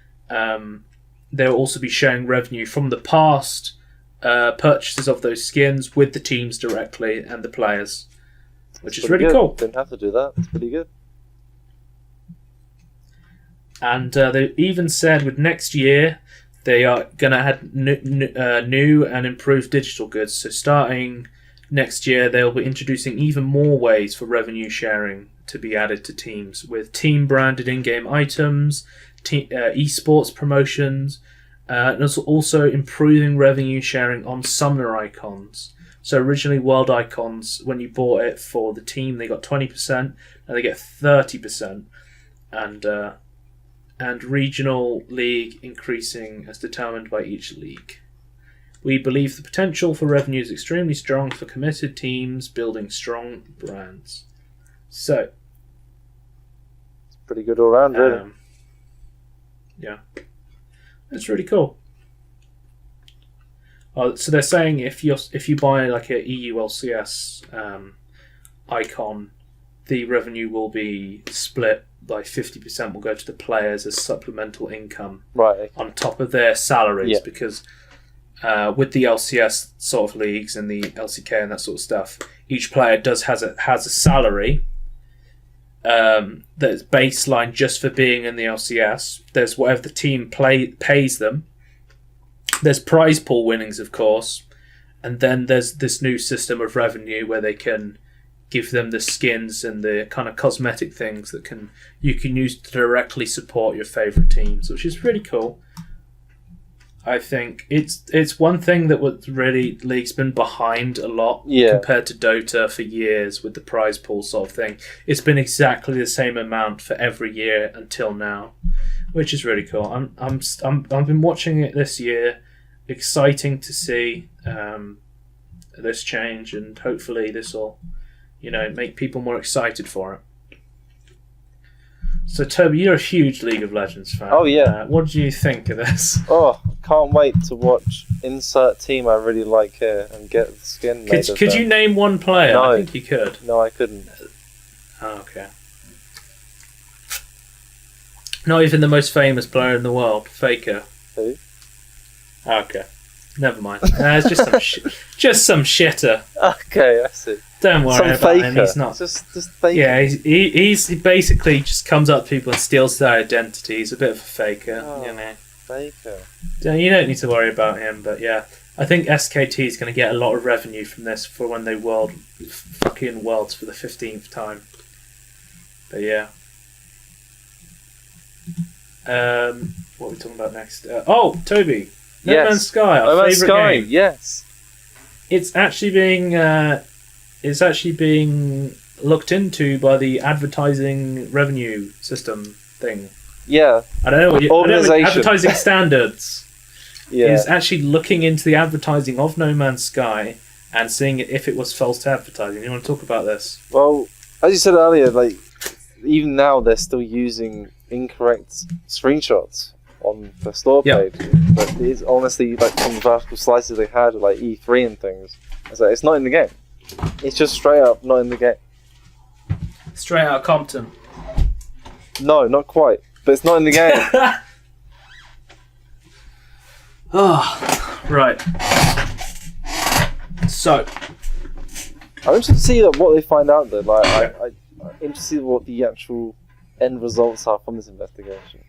They'll also be sharing revenue from the past purchases of those skins with the teams directly and the players, which is really cool. Didn't have to do that. It's pretty good. And they even said with next year they are going to have new and improved digital goods. So starting next year, they'll be introducing even more ways for revenue sharing to be added to teams, with team-branded in-game items, esports promotions, and also improving revenue sharing on summoner icons. So originally, world icons, when you bought it for the team, they got 20%, and they get 30%. And regional league increasing as determined by each league. We believe the potential for revenue is extremely strong for committed teams building strong brands. So, it's pretty good all round, really. Yeah, it's really cool. So they're saying if you buy like a EU LCS icon, the revenue will be split. Like 50% will go to the players as supplemental income, right, on top of their salaries, because with the LCS sort of leagues and the LCK and that sort of stuff, each player has a salary, There's baseline just for being in the LCS. There's whatever the team pays them. There's prize pool winnings, of course. And then there's this new system of revenue where they can give them the skins and the kind of cosmetic things that you can use to directly support your favourite teams, which is really cool. I think it's one thing that was really League's been behind a lot compared to Dota for years with the prize pool sort of thing. It's been exactly the same amount for every year until now, which is really cool. I've been watching it this year. Exciting to see this change, and hopefully this will, make people more excited for it. So, Toby, you're a huge League of Legends fan. Oh, yeah. What do you think of this? Oh, can't wait to watch insert team I really like here and get the skin made of Could them. you name one player? No. I think you could. No, I couldn't. Oh, okay. Not even the most famous player in the world, Faker. Who? Okay. Never mind. It's just some shitter. Okay, I see. Don't worry Some about faker. him. He's not. Just faker. Yeah, he basically just comes up to people and steals their identity. He's a bit of a faker, Faker. You don't need to worry about him, but yeah. I think SKT is going to get a lot of revenue from this for when they fucking worlds for the 15th time. But yeah. What are we talking about next? Toby. No Man's Sky, our favourite game. Yes. It's actually being looked into by the advertising revenue system thing. Yeah. I don't know Organisation. advertising standards. Yeah. Is actually looking into the advertising of No Man's Sky and seeing if it was false advertising. You want to talk about this? Well, as you said earlier, even now they're still using incorrect screenshots on the store page. But it's honestly from the vertical slices they had at E3 and things. It's not in the game. It's just straight up not in the game. Straight out of Compton. No, not quite. But it's not in the game. Right. So, I'm interested to see what they find out though. I'm interested to see what the actual end results are from this investigation.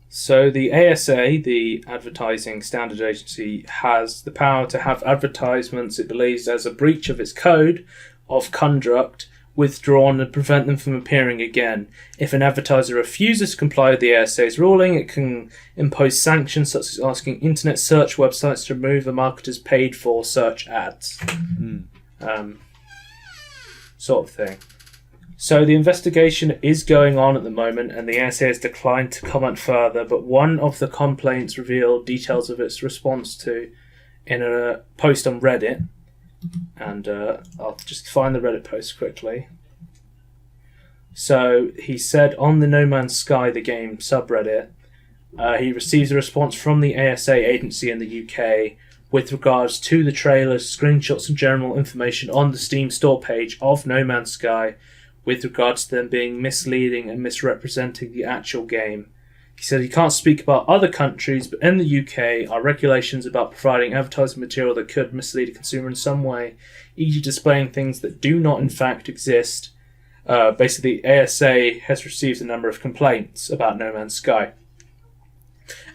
So the ASA, the Advertising Standards Agency, has the power to have advertisements it believes as a breach of its code of conduct withdrawn and prevent them from appearing again. If an advertiser refuses to comply with the ASA's ruling, it can impose sanctions such as asking internet search websites to remove a marketer's paid-for search ads. Sort of thing. So the investigation is going on at the moment, and the ASA has declined to comment further, but one of the complaints revealed details of its response to in a post on Reddit. And I'll just find the Reddit post quickly. So he said on the No Man's Sky, the game subreddit, he receives a response from the ASA agency in the UK with regards to the trailers, screenshots and general information on the Steam store page of No Man's Sky with regards to them being misleading and misrepresenting the actual game. He said he can't speak about other countries, but in the UK, our regulations about providing advertising material that could mislead a consumer in some way, e.g. displaying things that do not in fact exist. Basically, ASA has received a number of complaints about No Man's Sky.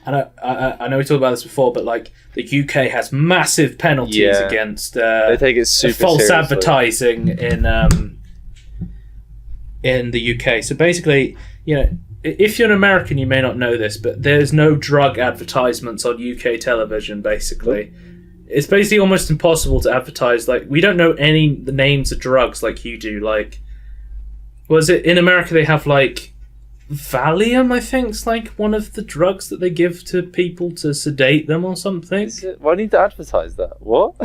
And I know we talked about this before, but the UK has massive penalties against they take it super false seriously. Advertising in the UK. So basically, if you're an American, you may not know this, but there's no drug advertisements on UK television, basically. It's basically almost impossible to advertise. We don't know any the names of drugs like you do. Was it in America they have, Valium, I think, is one of the drugs that they give to people to sedate them or something? Why do you need to advertise that? What?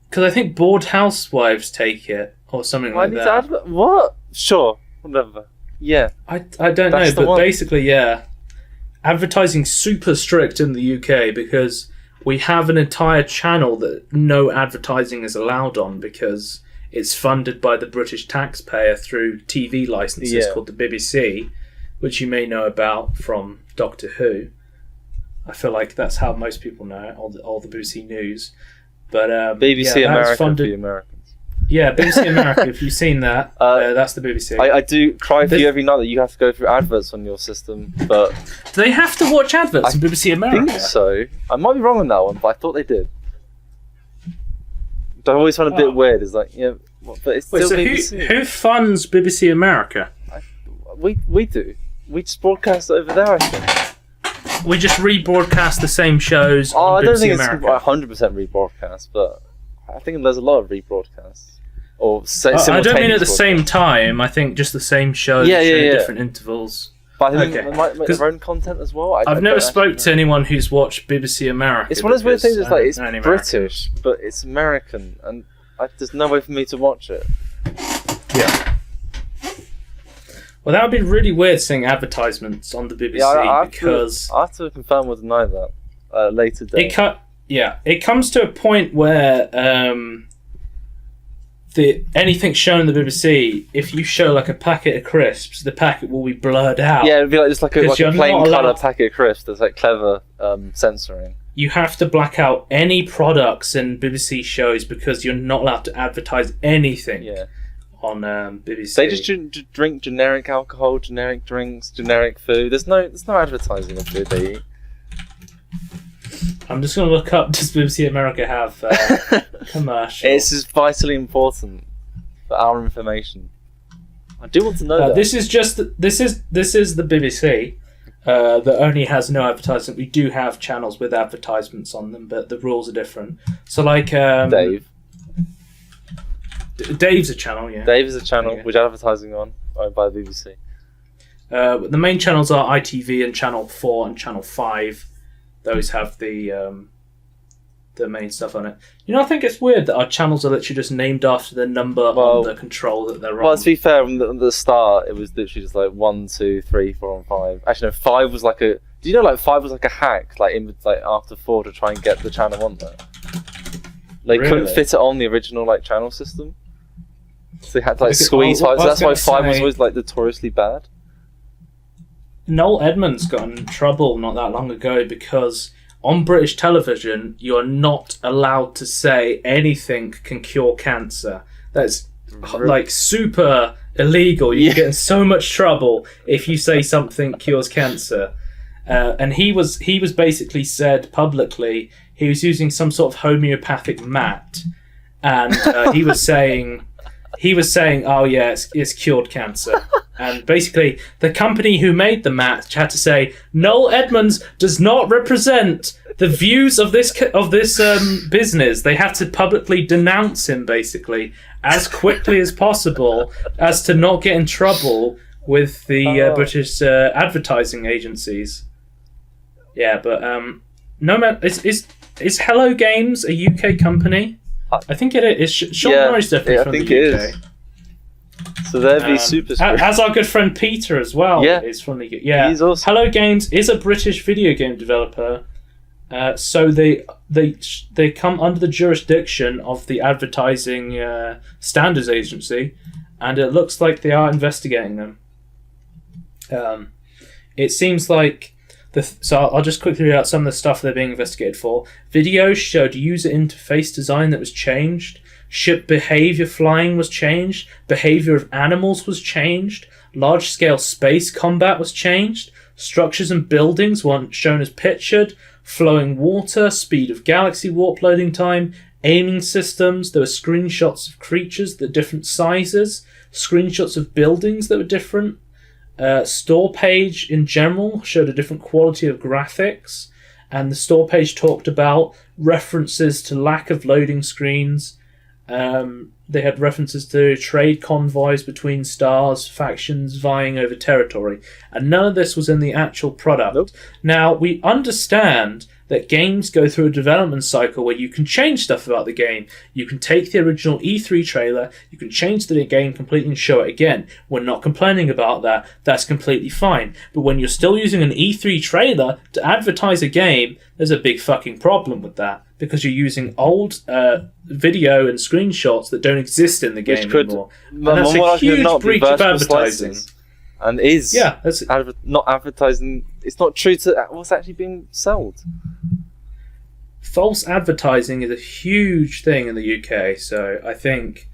Because I think bored housewives take it or something Why like need that. to What? Sure, whatever. Yeah. I don't know, That's the but one. basically, yeah. Advertising's super strict in the UK because we have an entire channel that no advertising is allowed on because it's funded by the British taxpayer through TV licenses called the BBC, which you may know about from Doctor Who. I feel like that's how most people know it, all the BBC News. But BBC that's America funded. for the Americans. Yeah, BBC America. If you've seen that, that's the BBC. I do cry for you every night that you have to go through adverts on your system, but do they have to watch adverts on BBC America? I think so. I might be wrong on that one, but I thought they did. I always find it a bit weird. It's like, yeah, but it's still BBC. Who funds BBC America? We do. We just broadcast it over there, I think. We just rebroadcast the same shows on BBC I don't think America. It's 100% rebroadcast, but I think there's a lot of rebroadcasts. Or I don't mean at the same time. I think just the same shows at different intervals. But I think they might make their own content as well. I've never spoke to anyone who's watched BBC America. It's one of those weird things. It's like it's British, but it's American, and there's no way for me to watch it. Yeah. Well, that would be really weird seeing advertisements on the BBC because I have to confirm or deny that later date. It comes to a point where anything shown in the BBC, if you show like a packet of crisps, the packet will be blurred out. Yeah, it'd be like just like a plain colour packet of crisps. There's like clever censoring. You have to black out any products in BBC shows because you're not allowed to advertise anything on BBC. They just drink generic alcohol, generic drinks, generic food. There's no advertising of food they eat. I'm just going to look up, does BBC America have commercials? It's just vitally important for our information. I do want to know that. This is the BBC that only has no advertisement. We do have channels with advertisements on them, but the rules are different. So like Dave. Dave's a channel, yeah. Dave is a channel which advertising on owned by the BBC. The main channels are ITV and Channel 4 and Channel 5. Those have the main stuff on it. You know, I think it's weird that our channels are literally just named after the number on the control that they're on. Well, to be fair, from the start, it was literally just like 1, 2, 3, 4, and 5. Actually, no, 5 was like a. Do you know, like 5 was like a hack, like after 4 to try and get the channel on there. They couldn't fit it on the original like channel system, so they had to squeeze hard. So that's why 5 was always like notoriously bad. Noel Edmonds got in trouble not that long ago because on British television you are not allowed to say anything can cure cancer. That's like super illegal. You get in so much trouble if you say something cures cancer. And he was basically said publicly he was using some sort of homeopathic mat, and he was saying, oh yeah, it's cured cancer. And basically, the company who made the mat had to say, Noel Edmonds does not represent the views of this business. They had to publicly denounce him, basically, as quickly as possible, as to not get in trouble with the British advertising agencies. Yeah, but no man, is Hello Games a UK company? I think it is. Sean Murray's definitely from the UK. It is. So they'd be super strict. As our good friend Peter as well is from the UK. Yeah, he's awesome. Hello Games is a British video game developer, so they come under the jurisdiction of the Advertising Standards Agency, and it looks like they are investigating them. It seems like so I'll just quickly read out some of the stuff they're being investigated for. Videos showed user interface design that was changed. Ship behavior flying was changed. Behavior of animals was changed. Large-scale space combat was changed. Structures and buildings weren't shown as pictured. Flowing water, speed of galaxy warp loading time, aiming systems. There were screenshots of creatures that were different sizes. Screenshots of buildings that were different. Store page in general showed a different quality of graphics. And the store page talked about references to lack of loading screens. They had references to trade convoys between stars, factions vying over territory, and none of this was in the actual product. Nope. Now, we understand that games go through a development cycle where you can change stuff about the game. You can take the original E3 trailer, you can change the game completely and show it again. We're not complaining about that. That's completely fine. But when you're still using an E3 trailer to advertise a game, there's a big fucking problem with that, because you're using old video and screenshots that don't exist in the game anymore. And that's a huge breach of advertising. And not advertising. It's not true to what's actually being sold. False advertising is a huge thing in the UK, so I think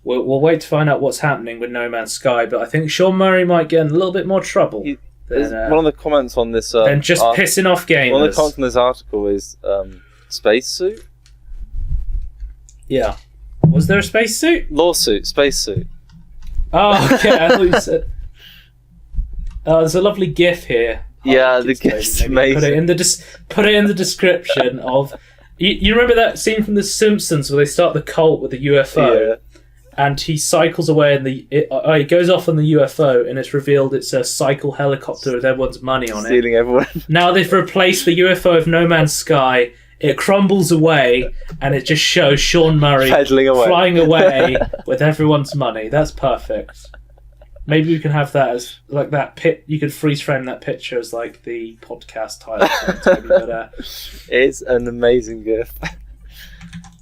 we'll wait to find out what's happening with No Man's Sky. But I think Sean Murray might get in a little bit more trouble. One of the comments on this than just pissing off gamers. One of the comments on this article is spacesuit. Yeah. Was there a spacesuit? Lawsuit, spacesuit. Oh, okay. I thought you said. There's a lovely GIF here. Yeah, the GIF's amazing. Put it in the description of. You remember that scene from The Simpsons where they start the cult with the UFO? Yeah. And he cycles away, and he goes off on the UFO, and it's revealed it's a cycle helicopter with everyone's money on it. Stealing everyone. Now they've replaced the UFO of No Man's Sky. It crumbles away, and it just shows Sean Murray flying away with everyone's money. That's perfect. Maybe we can have that as like that pit. You could freeze frame that picture as like the podcast title. It's an amazing GIF.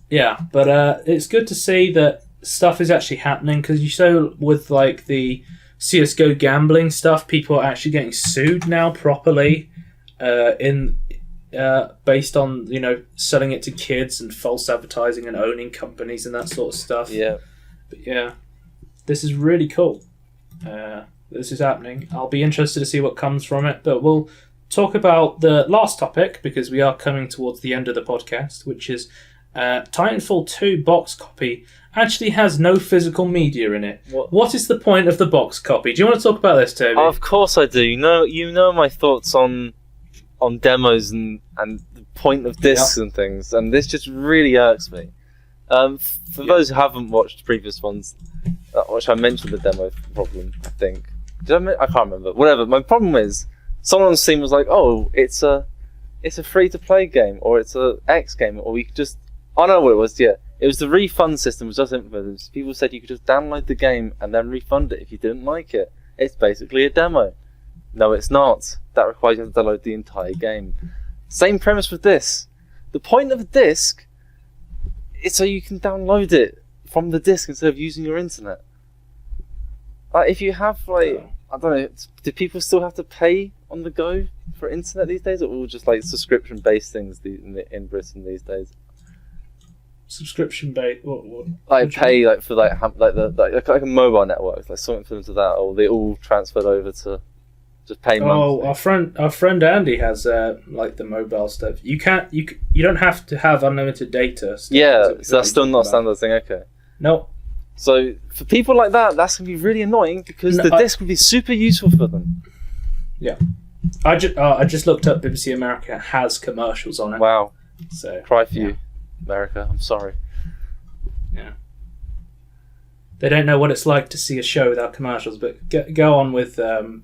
Yeah, but it's good to see that stuff is actually happening, because you saw with like the CS:GO gambling stuff, people are actually getting sued now properly, based on selling it to kids and false advertising and owning companies and that sort of stuff. Yeah, but yeah, this is really cool. This is happening. I'll be interested to see what comes from it, but we'll talk about the last topic because we are coming towards the end of the podcast, which is Titanfall 2 box copy actually has no physical media in it. What is the point of the box copy? Do you want to talk about this, Toby? Oh, of course I do. You know my thoughts on demos and the point of discs and things, and this just really irks me. For those who haven't watched previous ones, which I mentioned the demo problem, I think. I can't remember. Whatever. My problem is, someone on Steam was like, "Oh, it's a free-to-play game, or it's a X game, or we could just." I know what it was. Yeah, it was the refund system was just implemented. People said you could just download the game and then refund it if you didn't like it. It's basically a demo. No, it's not. That requires you to download the entire game. Same premise with this. The point of a disc is so you can download it from the disc instead of using your internet. Like, if you have, like, I don't know, do people still have to pay on the go for internet these days, or all just like subscription-based things in Britain these days? Subscription-based? What? Like pay like for like a mobile network, like something for them to that, or they all transferred over to just pay monthly. Oh, our friend Andy has like the mobile stuff. You don't have to have unlimited data. Yeah, so that's still not a standard thing. Okay. No. So for people like that, that's gonna be really annoying because the disc would be super useful for them. Yeah. I just looked up BBC America has commercials on it. Wow. So cry for you, America. I'm sorry. Yeah. They don't know what it's like to see a show without commercials, but go on with Titanfall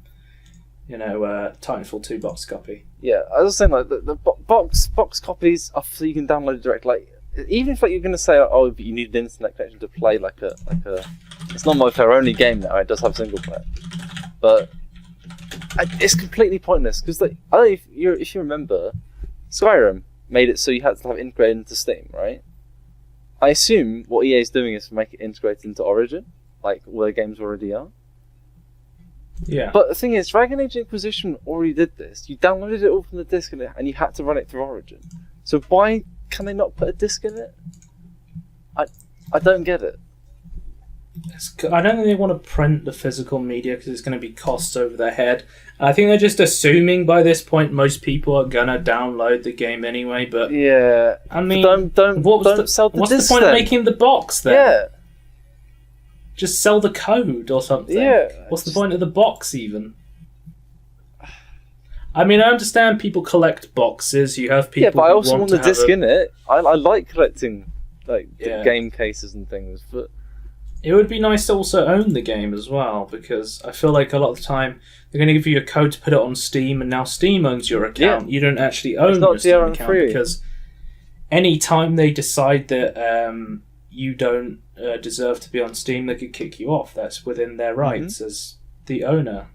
2 box copy. Yeah, I was saying like the box copies are so you can download it direct. Like even if like you're gonna say, oh, but you need an internet connection to play like a it's not multiplayer only game now. It does have single player, but it's completely pointless because like I don't know if you remember, Skyrim made it so you had to have it integrated into Steam, right? I assume what EA is doing is to make it integrated into Origin, like all their games already are. Yeah. But the thing is, Dragon Age Inquisition already did this. You downloaded it all from the disc and you had to run it through Origin. So why can they not put a disc in it? I don't get it. I don't think they want to print the physical media because it's going to be costs over their head. I think they're just assuming by this point most people are going to download the game anyway. But yeah, I mean, don't sell the what's disc the point then? of making the box then? Yeah. Just sell the code or something. Yeah. What's the point of the box even? I mean, I understand people collect boxes. You have people. Yeah, but I also want the to disc in it. I like collecting like game cases and things, but it would be nice to also own the game as well, because I feel like a lot of the time they're going to give you a code to put it on Steam, and now Steam owns your account. Yeah. You don't actually own your Steam account because any time they decide that you don't deserve to be on Steam, they could kick you off. That's within their rights as the owner.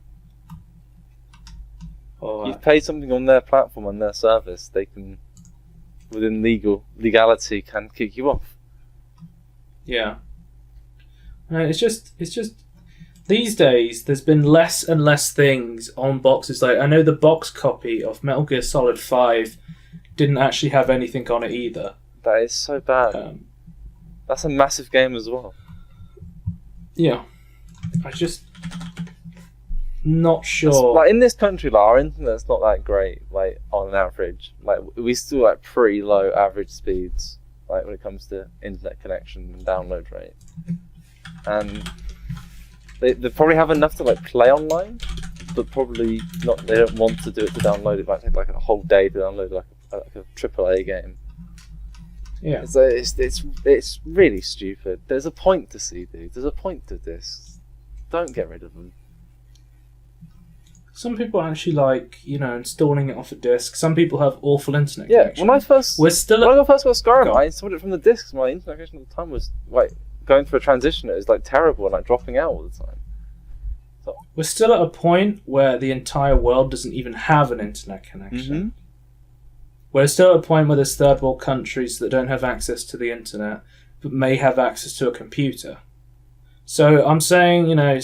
Or, you've paid something on their platform, on their service, they can, within legality, can kick you off. Yeah. No, it's just these days there's been less and less things on boxes. Like I know the box copy of Metal Gear Solid 5 didn't actually have anything on it either. That is so bad. That's a massive game as well. Yeah. I just not sure. Like in this country, like our internet's not that great. Like on an average, like we still like pretty low average speeds. Like when it comes to internet connection and download rate, and they probably have enough to like play online, but probably not. They don't want to do it to download it. It might take like a whole day to download like a AAA game. Yeah. So it's really stupid. There's a point to CDs. There's a point to discs. Don't get rid of them. Some people actually like, installing it off a disc. Some people have awful internet Yeah, connection. when I first got Skyrim, Go on. I installed it from the discs. My internet connection at the time was like going through a transition. It was like terrible and like dropping out all the time. So We're still at a point where the entire world doesn't even have an internet connection. Mm-hmm. We're still at a point where there's third world countries that don't have access to the internet, but may have access to a computer. So I'm saying,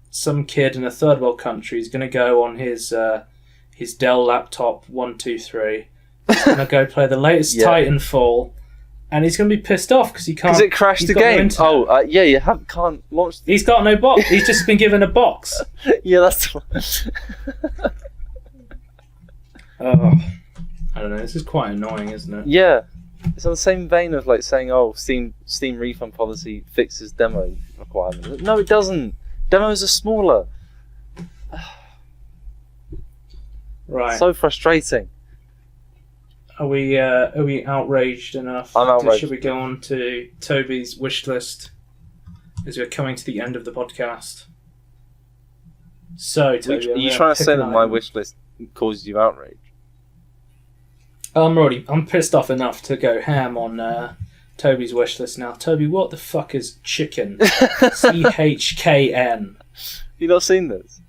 some kid in a third world country is going to go on his Dell laptop 123. He's going to go play the latest Titanfall, and he's going to be pissed off because he can't. Because it crashed the game. You can't launch. He's got no box. He's just been given a box. Yeah, that's. Oh, I don't know. This is quite annoying, isn't it? Yeah, it's on the same vein of like saying, Steam refund policy fixes demo requirements. No, it doesn't. Demos are smaller. Right. So frustrating. Are we outraged enough? I'm outraged. Should we go on to Toby's wish list as we're coming to the end of the podcast? So, Toby, Are you trying to say that my wish list causes you outrage? I'm pissed off enough to go ham on Toby's wish list now. Toby, what the fuck is chicken? CHKN. You not seen this?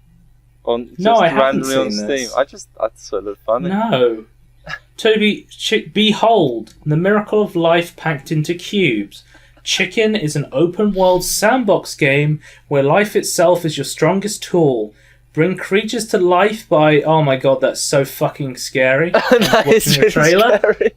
No, I haven't seen Steam. this. I thought it looked funny. No. Toby, behold, the miracle of life packed into cubes. Chicken is an open-world sandbox game where life itself is your strongest tool. Bring creatures to life by... Oh my god, that's so fucking scary. That is Watching really the trailer. scary.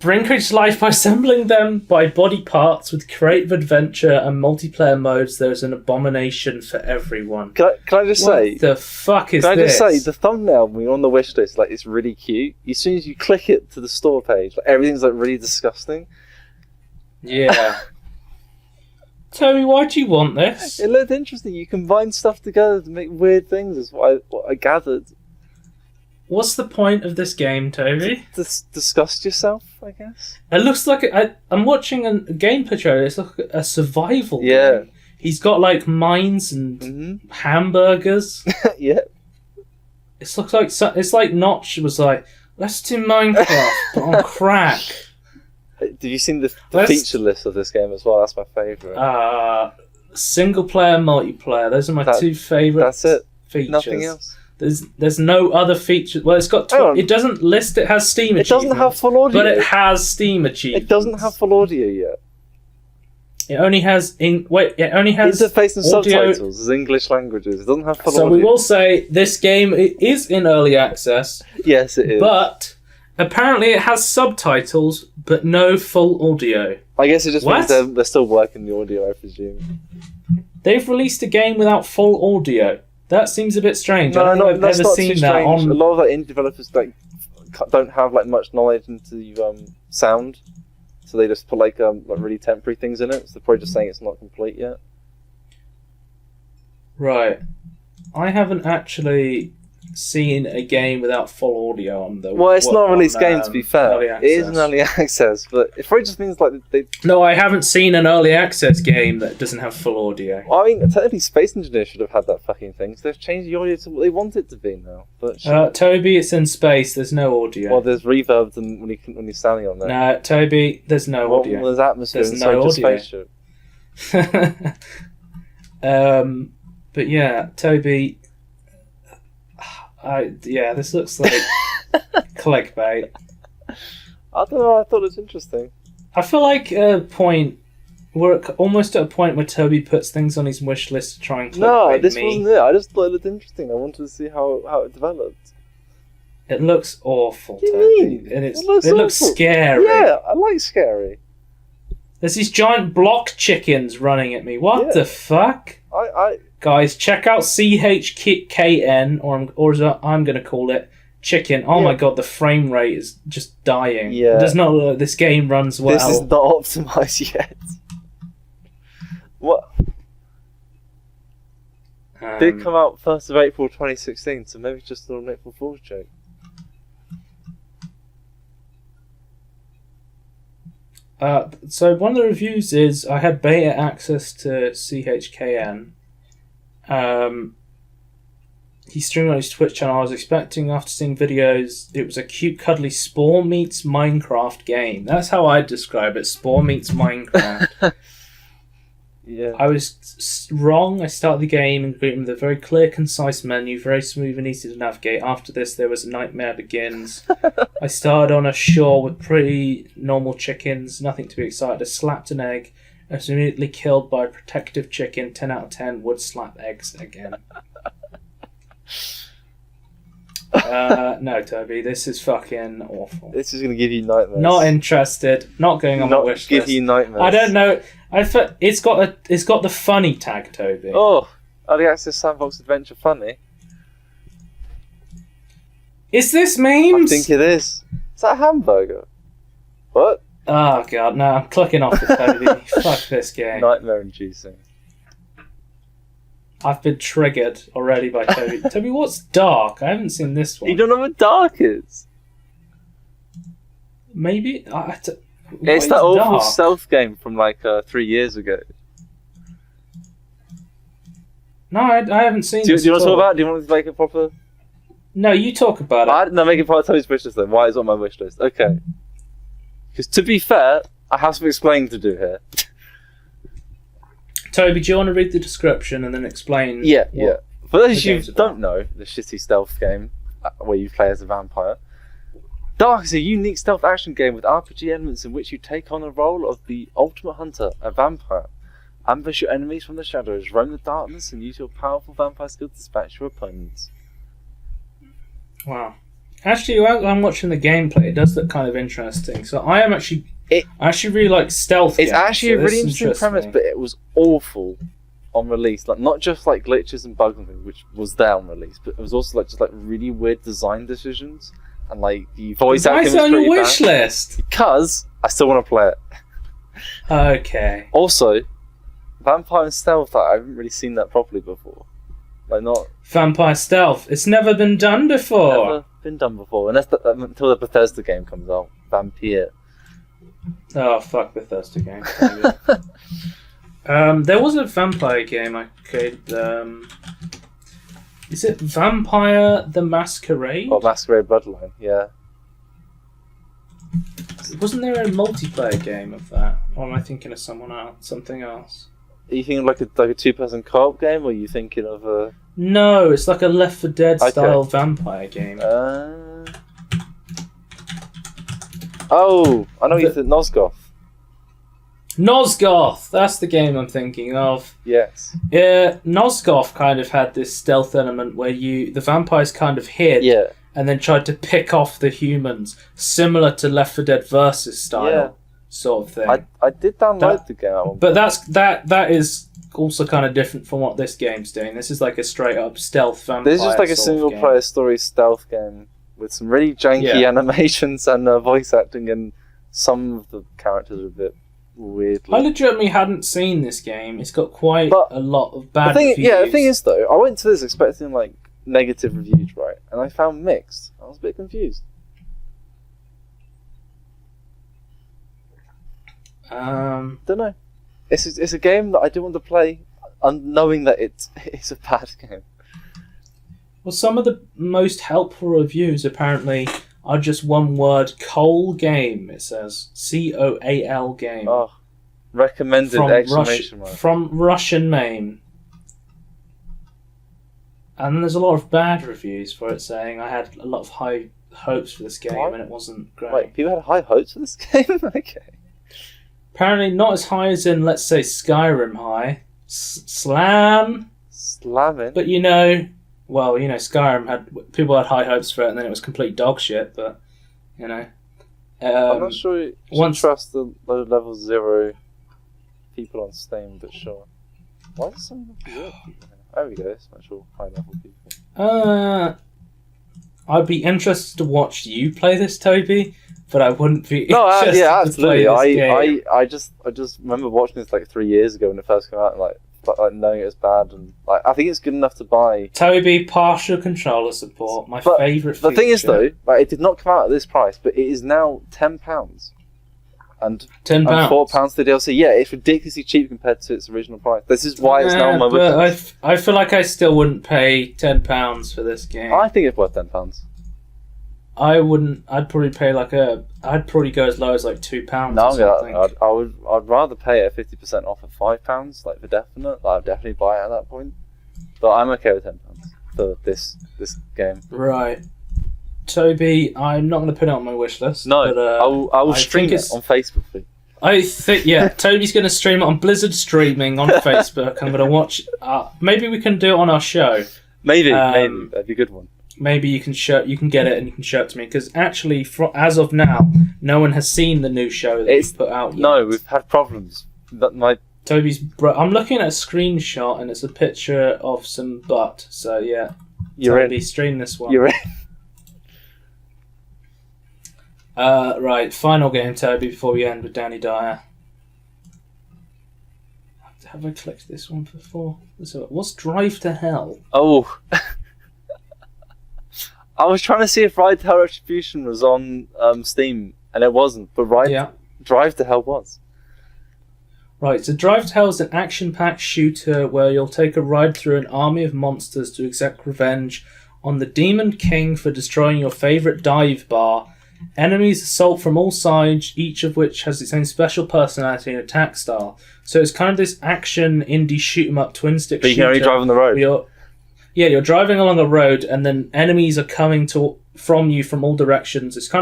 Bring creatures to life by assembling them by body parts with creative adventure and multiplayer modes. There's an abomination for everyone. Can I just say... What the fuck is this? Can I just say, the thumbnail when you're on the wish list, like, it's really cute. As soon as you click it to the store page, like, everything's like really disgusting. Yeah. Toby, why do you want this? It looked interesting. You combine stuff together to make weird things, is what I gathered. What's the point of this game, Toby? Disgust yourself, I guess. It looks like I'm watching a gameplay trailer. It's like a survival Yeah. game. He's got like mines and hamburgers. Yeah. It looks like it's like Notch was like, let's do Minecraft but on crack. Have you seen the feature list of this game as well? That's my favourite. Single player, multiplayer. Those are my two favourite. That's it. Features. Nothing else. There's no other features. Well, it's got. It doesn't list. It has Steam. It doesn't have full audio. But it has Steam achievements. It doesn't have full audio yet. It only has interface and audio. subtitles as English languages. It doesn't have full So audio. we will say this game is in early access. Yes, it is. But apparently it has subtitles, but no full audio. I guess it just means they're still working the audio, I presume. They've released a game without full audio. That seems a bit strange. No, I don't think I've that's ever not seen too that strange. on. A lot of indie developers don't have much knowledge into sound, so they just put like really temporary things in it. So they're probably just saying it's not complete yet. Right. I haven't actually seen a game without full audio on the. Well, it's not a released game, to be fair. It is an an early access, but it probably just means like they. No, I haven't seen an early access game that doesn't have full audio. Well, I mean, technically, Space Engineer should have had that fucking thing. So they've changed the audio to what they want it to be now. But Toby, it's in space. There's no audio. Well, there's reverb when you're standing on there. No, Toby, there's no audio. Well, there's atmosphere There's inside no your audio. spaceship. But yeah, Toby. This looks like clickbait. I don't know. I thought it was interesting. I feel like we're almost at a point where Toby puts things on his wish list to try and clickbait No, this me. wasn't it. I just thought it looked interesting. I wanted to see how it developed. It looks awful, What do Toby. you mean? And it looks looks awful. scary. Yeah, I like scary. There's these giant block chickens running at me. What the fuck? Guys, check out CHKN, or as I'm going to call it, chicken. Oh my god, the frame rate is just dying. Yeah. It does not look like this game runs well. This is not optimized yet. What? Did come out 1st of April 2016, so maybe it's just a little April Fool's joke. So one of the reviews is I had beta access to CHKN. He streamed on his Twitch channel. I was expecting, after seeing videos, it was a cute, cuddly Spore meets Minecraft game. That's how I'd describe it. Spore meets Minecraft. Yeah. I was wrong. I started the game and greeted with a very clear, concise menu, very smooth and easy to navigate. After this, there was a nightmare begins. I started on a shore with pretty normal chickens, nothing to be excited. I slapped an egg. I was immediately killed by a protective chicken. 10 out of 10 would slap eggs again. No, Toby, this is fucking awful. This is going to give you nightmares. Not interested. Not going on my wish give list. you nightmares. I don't know. It's got the funny tag, Toby. Oh, early access sandbox adventure funny. Is this memes? I think it is. Is that a hamburger? What? Oh god, no! I'm clicking off it, Toby. Fuck this game. Nightmare inducing. I've been triggered already by Toby. Toby, what's dark? I haven't seen this one. You don't know what dark is? Maybe it's that awful stealth game from like 3 years ago. No, I haven't seen. Do this you want at to talk all. about it? Do you want to make it proper? No, you talk about it. No, make it part of Toby's wish list then. Why is it on my wish list? Okay. Because to be fair, I have some explaining to do here. Toby, do you want to read the description and then explain? Yeah. For those the who game's about? don't know, the shitty stealth game where you play as a vampire, Dark is a unique stealth action game with RPG elements in which you take on the role of the ultimate hunter, a vampire. Ambush your enemies from the shadows, roam the darkness, and use your powerful vampire skill to dispatch your opponents. Wow. Actually, while I'm watching the gameplay, it does look kind of interesting. So I actually really like stealth It's games, actually so a really this interesting interests premise, me. but it was awful on release. Like, not just like glitches and bugs and things, which was there on release, but it was also like just like really weird design decisions, and like the voice Why acting is was it on pretty your bad. wish list? Because I still want to play it. Okay. Also, vampire and stealth, I haven't really seen that properly before. Like, not Vampire stealth. It's never been done before. never been done before, unless until the Bethesda game comes out. Vampire. Oh, fuck Bethesda game. There was a vampire game I could... is it Vampire the Masquerade? Or Masquerade Bloodline, yeah. Wasn't there a multiplayer game of that? Or am I thinking of something else? Are you thinking like a two-person co-op game, or are you thinking of a... No, it's like a Left 4 Dead Okay. style vampire game. Oh, I know you think Nosgoth. Nosgoth! That's the game I'm thinking of. Yes. Yeah, Nosgoth kind of had this stealth element where the vampires kind of hid Yeah. and then tried to pick off the humans, similar to Left 4 Dead Versus style sort of thing. I did download the game at one But that is also kind of different from what this game's doing. This is like a straight up stealth vampire. This is just like a sort of single game. player story stealth game with some really janky animations and voice acting, and some of the characters are a bit weird. I legitimately hadn't seen this game. It's got quite a lot of bad reviews. reviews. Yeah, the thing is though, I went to this expecting like negative reviews, right? And I found mixed. I was a bit confused. Don't know. It's a game that I do want to play, knowing that it's a bad game. Well, some of the most helpful reviews apparently are just one word: Coal game. It says COAL game. Oh, recommended exclamation mark. From Russian Main. And then there's a lot of bad reviews for it, saying I had a lot of high hopes for this game and it wasn't great. Wait, people had high hopes for this game? Okay. Apparently not as high as in, let's say, Skyrim high. Slam. Slamming. But Skyrim people had high hopes for it and then it was complete dog shit, but, I'm not sure you trust the level 0 people on Steam, but sure. Why is there so many weird people here? There we go, it's actual high-level people. I'd be interested to watch you play this, Toby, but I wouldn't be interested to absolutely. play this game. I just remember watching this like 3 years ago when it first came out, and like knowing it was bad, and like I think it's good enough to buy. Toby, partial controller support, my favourite feature. The thing is though, like, it did not come out at this price, but it is now £10. And £10. And £4 the DLC. Yeah, it's ridiculously cheap compared to its original price. This is why it's now on my wish. I feel like I still wouldn't pay £10 for this game. I think it's worth £10. I wouldn't. I'd probably pay I'd probably go as low as like £2. No, I'd rather pay it 50% off of £5, like for definite. Like, I'd definitely buy it at that point. But I'm okay with £10 for this game. Right. Toby, I'm not going to put it on my wish list. No, but, I will stream it on Facebook for you. I think, yeah, Toby's going to stream it on Blizzard Streaming on Facebook. I'm going to watch. Maybe we can do it on our show. Maybe that'd be a good one. Maybe you can get it and you can show it to me, because actually, as of now, no one has seen the new show that we've put out yet. No, we've had problems. Toby's. I'm looking at a screenshot and it's a picture of some butt. So yeah, Toby, stream this one. You're in. Right, final game, Toby, before we end with Danny Dyer. Have I clicked this one before? What's Drive to Hell? Oh. I was trying to see if Ride to Hell Retribution was on Steam, and it wasn't, but Drive to Hell was. Right, so Drive to Hell is an action-packed shooter where you'll take a ride through an army of monsters to exact revenge on the Demon King for destroying your favourite dive bar. Enemies assault from all sides, each of which has its own special personality and attack style. So it's kind of this action indie shoot-'em-up twin-stick shooter. But you can only drive on the road. You're driving along a road, and then enemies are coming from you from all directions. It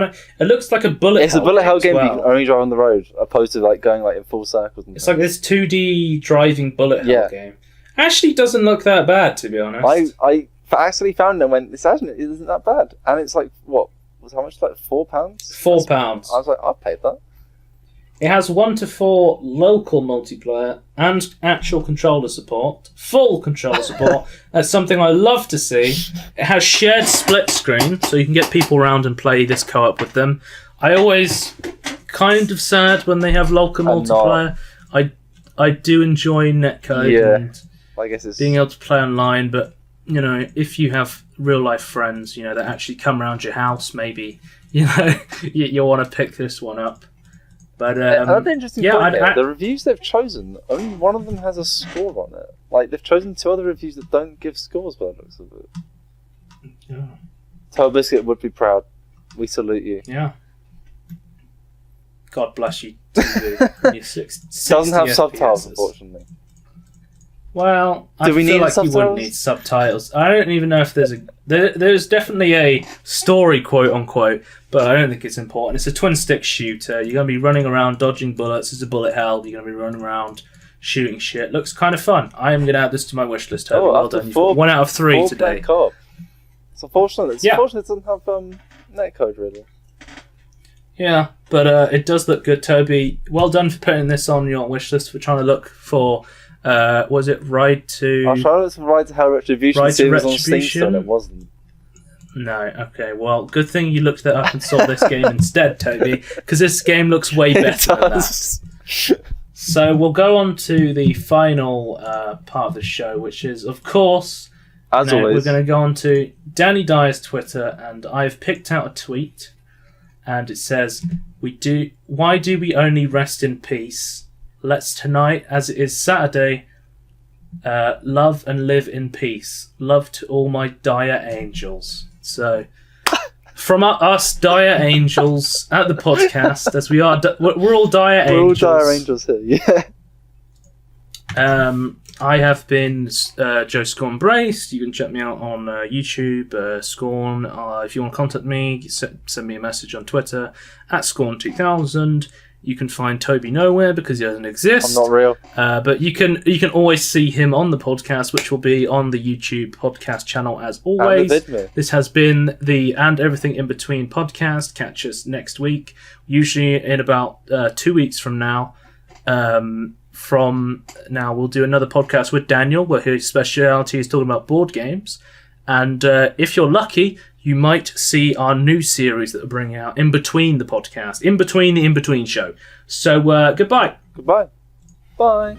looks like a bullet hell. It's a bullet hell game, but you can only drive on the road, opposed to like going like in full circles. It's like this 2D driving bullet hell game. Actually, doesn't look that bad, to be honest. I actually found it and went, it isn't that bad, and it's like how much? Like £4? £4. I was like, I paid that. It has 1 to 4 local multiplayer and actual controller support, full controller support. That's something I love to see. It has shared split screen, so you can get people around and play this co-op with them. I always kind of sad when they have local multiplayer. I do enjoy netcode and I guess it's being able to play online, but if you have real life friends, that actually come around your house, maybe you want to pick this one up. But another interesting point there, the reviews they've chosen, only one of them has a score on it. Like, they've chosen 2 other reviews that don't give scores by the looks of it. Yeah. Tobiscuit would be proud. We salute you. Yeah. God bless you, TV. Doesn't have subtitles, unfortunately. Well, I feel like you wouldn't need subtitles. I don't even know if there's definitely a story, quote unquote, but I don't think it's important. It's a twin stick shooter. You're gonna be running around dodging bullets. It's a bullet hell. You're gonna be running around shooting shit. Looks kind of fun. I am gonna add this to my wish list. Toby. Well done. You've got 1 out of 3 today. It's unfortunate. It doesn't have netcode really. Yeah, but it does look good, Toby. Well done for putting this on your wish list. For trying to look for. Was it Ride to... I was trying to look for Ride to Hell Retribution. Ride to Retribution? On Steam, and it wasn't. No, okay. Well, good thing you looked that up and saw this game instead, Toby, because this game looks way better than that. So we'll go on to the final part of the show, which is, of course, as always, we're going to go on to Danny Dyer's Twitter, and I've picked out a tweet, and it says, why do we only rest in peace? Let's tonight, as it is Saturday, love and live in peace. Love to all my Dyer angels. So, from us Dyer angels at the podcast, as we are, we're all Dyer angels. We're all Dyer angels here, yeah. I have been Joe Scorn Braced. You can check me out on YouTube, Scorn. If you want to contact me, send me a message on Twitter at Scorn2000. You can find Toby nowhere because he doesn't exist. I'm not real. But you can always see him on the podcast, which will be on the YouTube podcast channel as always. This has been the And Everything In Between podcast. Catch us next week, usually in about 2 weeks from now, from now, we'll do another podcast with Daniel, where his speciality is talking about board games. And if you're lucky, you might see our new series that we're bringing out in between the podcast, in between the In-Between show. So goodbye. Goodbye. Bye.